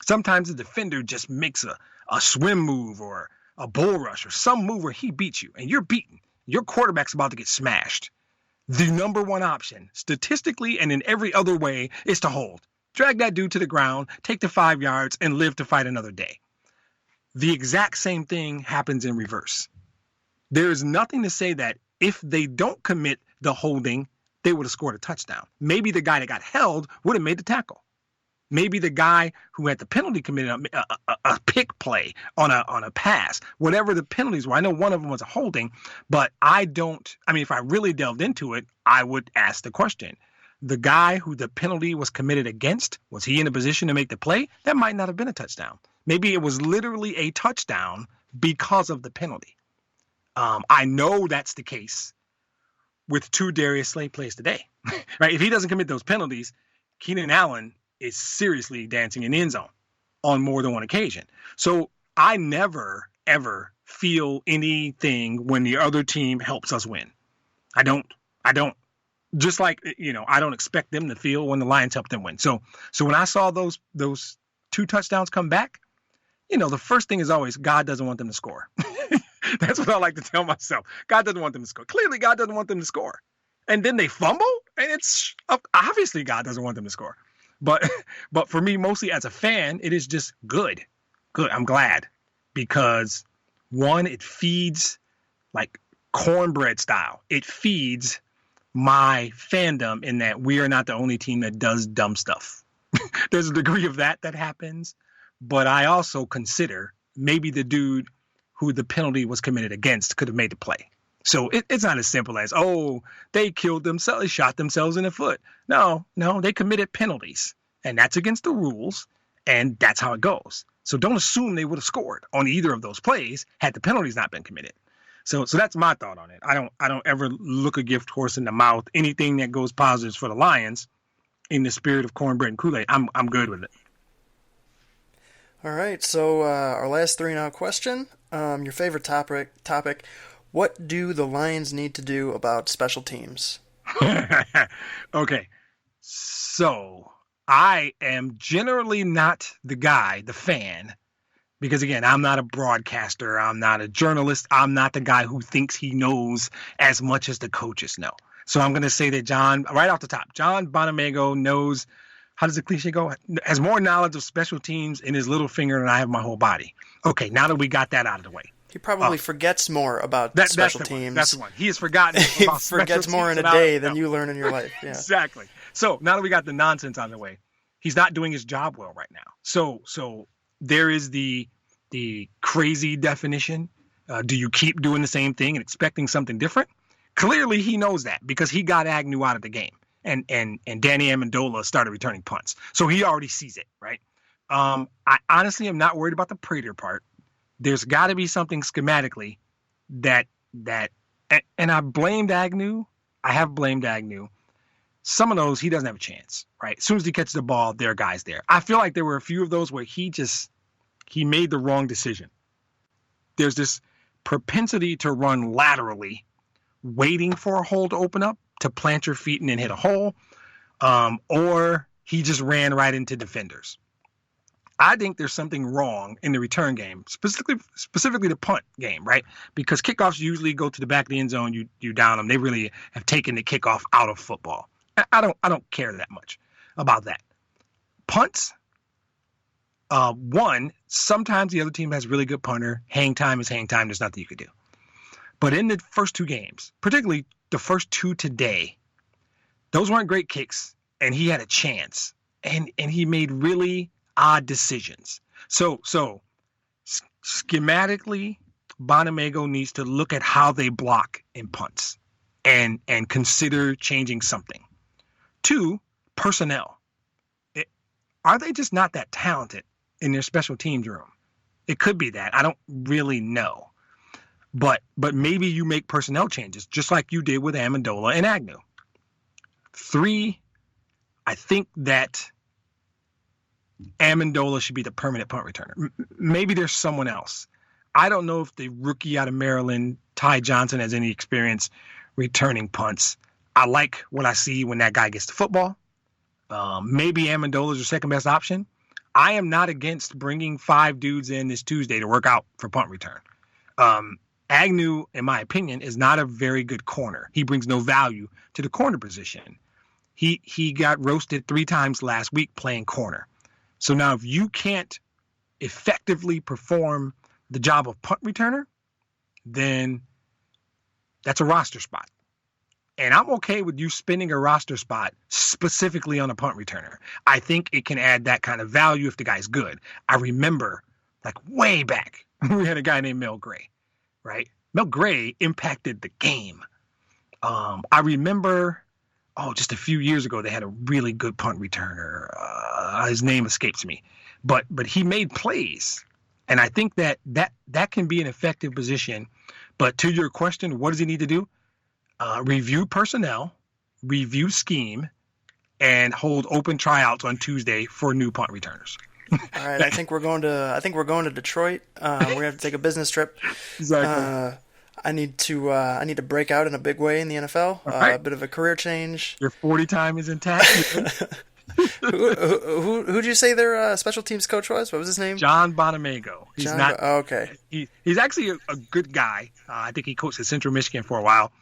Sometimes the defender just makes a swim move or a bull rush or some move where he beats you and you're beaten. Your quarterback's about to get smashed. The number one option, statistically and in every other way, is to hold. Drag that dude to the ground, take the 5 yards, and live to fight another day. The exact same thing happens in reverse. There is nothing to say that if they don't commit the holding, they would have scored a touchdown. Maybe the guy that got held would have made the tackle. Maybe the guy who had the penalty committed a pick play on a pass, whatever the penalties were. I know one of them was a holding, but if I really delved into it, I would ask the question. The guy who the penalty was committed against, was he in a position to make the play? That might not have been a touchdown. Maybe it was literally a touchdown because of the penalty. I know that's the case with 2 Darius Slay plays today, right? If he doesn't commit those penalties, Keenan Allen is seriously dancing in the end zone on more than one occasion. So I never, ever feel anything when the other team helps us win. I don't, just like, I don't expect them to feel when the Lions help them win. So when I saw those 2 touchdowns come back, the first thing is always God doesn't want them to score. That's what I like to tell myself. God doesn't want them to score. Clearly, God doesn't want them to score. And then they fumble, and it's obviously God doesn't want them to score. But for me, mostly as a fan, it is just good. Good. I'm glad because, one, it feeds like cornbread style. It feeds my fandom in that we are not the only team that does dumb stuff. There's a degree of that happens. But I also consider maybe the dude who the penalty was committed against could have made the play. So it's not as simple as, they killed themselves, shot themselves in the foot. No, they committed penalties. And that's against the rules. And that's how it goes. So don't assume they would have scored on either of those plays had the penalties not been committed. So that's my thought on it. I don't ever look a gift horse in the mouth. Anything that goes positives for the Lions in the spirit of cornbread and Kool-Aid, I'm good with it. All right, so our last 3 now question. Your favorite topic. What do the Lions need to do about special teams? Okay, so I am generally not the fan, because again, I'm not a broadcaster, I'm not a journalist, I'm not the guy who thinks he knows as much as the coaches know. So I'm going to say that John Bonamego knows, how does the cliche go? Has more knowledge of special teams in his little finger than I have my whole body. Okay, now that we got that out of the way. He probably forgets more about special teams. That's the one. He has forgotten he about forgets more in a day than you learn in your life. Yeah. Exactly. So now that we got the nonsense out of the way, he's not doing his job well right now. So there is the crazy definition. Do you keep doing the same thing and expecting something different? Clearly he knows that because he got Agnew out of the game. And Danny Amendola started returning punts. So he already sees it, right? I honestly am not worried about the Prater part. There's got to be something schematically that and I blamed Agnew. I have blamed Agnew. Some of those, he doesn't have a chance, right? As soon as he catches the ball, there are guys there. I feel like there were a few of those where he made the wrong decision. There's this propensity to run laterally, waiting for a hole to open up, to plant your feet and then hit a hole, or he just ran right into defenders. I think there's something wrong in the return game, specifically the punt game, right? Because kickoffs usually go to the back of the end zone, you down them. They really have taken the kickoff out of football. I don't care that much about that. Punts, one, sometimes the other team has really good punter. Hang time is hang time. There's nothing you could do. But in the first 2 games, particularly the first 2 today, those weren't great kicks, and he had a chance, and he made really odd decisions. So schematically, Bonamego needs to look at how they block in punts and consider changing something. 2, personnel. Are they just not that talented in their special teams room? It could be that. I don't really know. But maybe you make personnel changes, just like you did with Amendola and Agnew. 3, I think that Amendola should be the permanent punt returner. Maybe there's someone else. I don't know if the rookie out of Maryland, Ty Johnson, has any experience returning punts. I like what I see when that guy gets the football. Maybe Amendola is your second best option. I am not against bringing 5 dudes in this Tuesday to work out for punt return. Agnew, in my opinion, is not a very good corner. He brings no value to the corner position. He got roasted 3 times last week playing corner. So now if you can't effectively perform the job of punt returner, then that's a roster spot. And I'm okay with you spending a roster spot specifically on a punt returner. I think it can add that kind of value if the guy's good. I remember, like way back, we had a guy named Mel Gray, right? Mel Gray impacted the game. I remember, just a few years ago, they had a really good punt returner. His name escapes me. But he made plays. And I think that can be an effective position. But to your question, what does he need to do? Review personnel, review scheme, and hold open tryouts on Tuesday for new punt returners. All right, I think we're going to Detroit. We're gonna have to take a business trip. Exactly. I need to break out in a big way in the NFL. Right. A bit of a career change. Your 40 time is intact. Who'd you say their special teams coach was? What was his name? John Bonamego. Okay. He's actually a good guy. I think he coached at Central Michigan for a while,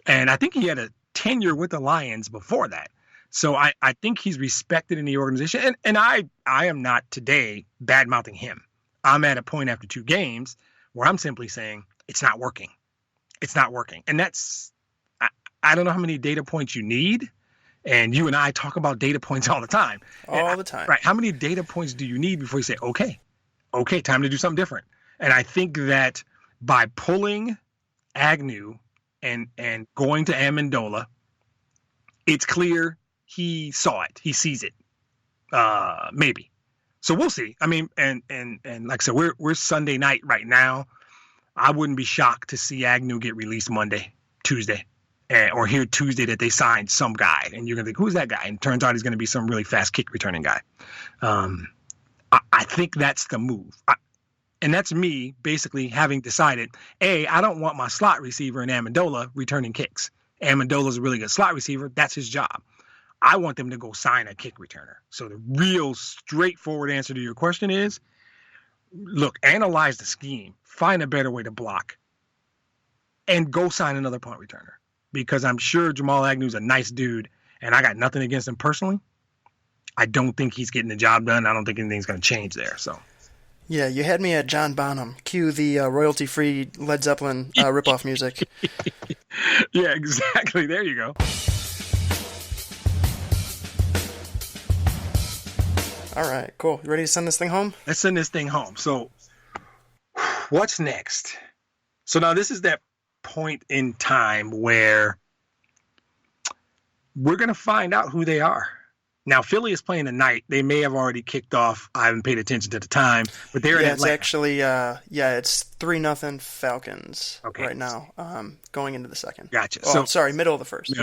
and I think he had a tenure with the Lions before that. So I think he's respected in the organization, and I am not today bad-mouthing him. I'm at a point after 2 games where I'm simply saying it's not working. It's not working. And that's, I don't know how many data points you need, and you and I talk about data points all the time. All the time. Right. How many data points do you need before you say, okay, time to do something different? And I think that by pulling Agnew and going to Amendola, it's clear he saw it. He sees it. Maybe. So we'll see. I mean, and like I said, we're Sunday night right now. I wouldn't be shocked to see Agnew get released Monday, Tuesday, or hear Tuesday that they signed some guy, and you're gonna think, who's that guy? And it turns out he's gonna be some really fast kick returning guy. I think that's the move. And that's me basically having decided, I don't want my slot receiver in Amendola returning kicks. Amendola's a really good slot receiver. That's his job. I want them to go sign a kick returner. So the real straightforward answer to your question is, look, analyze the scheme, find a better way to block, and go sign another punt returner. Because I'm sure Jamal Agnew's a nice dude, and I got nothing against him personally. I don't think he's getting the job done. I don't think anything's going to change there. So, yeah, you had me at John Bonham. Cue the royalty-free Led Zeppelin ripoff music. Yeah, exactly. There you go. All right, cool. You ready to send this thing home? Let's send this thing home. So, what's next? So now this is that point in time where we're going to find out who they are. Now, Philly is playing tonight. They may have already kicked off. I haven't paid attention to the time, but they're in Atlanta. It's actually, it's 3-0 Falcons right now, going into the second. Gotcha. Oh, sorry, middle of the first.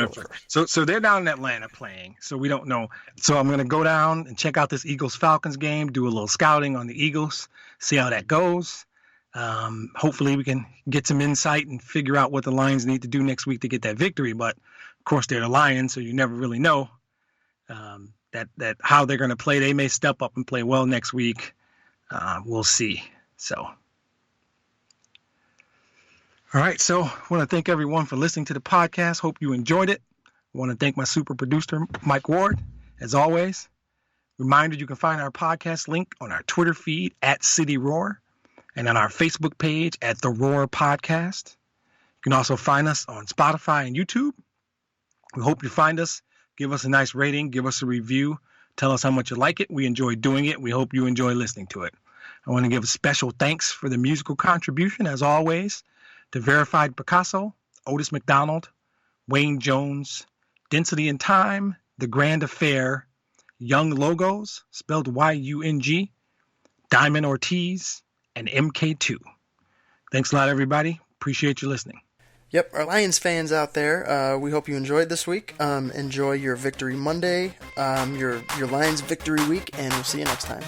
So they're down in Atlanta playing. So we don't know. So I'm going to go down and check out this Eagles-Falcons game, do a little scouting on the Eagles, see how that goes. Hopefully we can get some insight and figure out what the Lions need to do next week to get that victory. But, of course, they're the Lions, so you never really know. That how they're going to play. They may step up and play well next week. We'll see. So, all right. So I want to thank everyone for listening to the podcast. Hope you enjoyed it. I want to thank my super producer, Mike Ward, as always. Reminder, you can find our podcast link on our Twitter feed at City Roar and on our Facebook page at The Roar Podcast. You can also find us on Spotify and YouTube. We hope you find us. Give us a nice rating. Give us a review. Tell us how much you like it. We enjoy doing it. We hope you enjoy listening to it. I want to give a special thanks for the musical contribution, as always, to Verified Picasso, Otis McDonald, Wayne Jones, Density and Time, The Grand Affair, Young Logos, spelled Y-U-N-G, Diamond Ortiz, and MK2. Thanks a lot, everybody. Appreciate you listening. Yep, our Lions fans out there, we hope you enjoyed this week. Enjoy your Victory Monday, your Lions Victory Week, and we'll see you next time.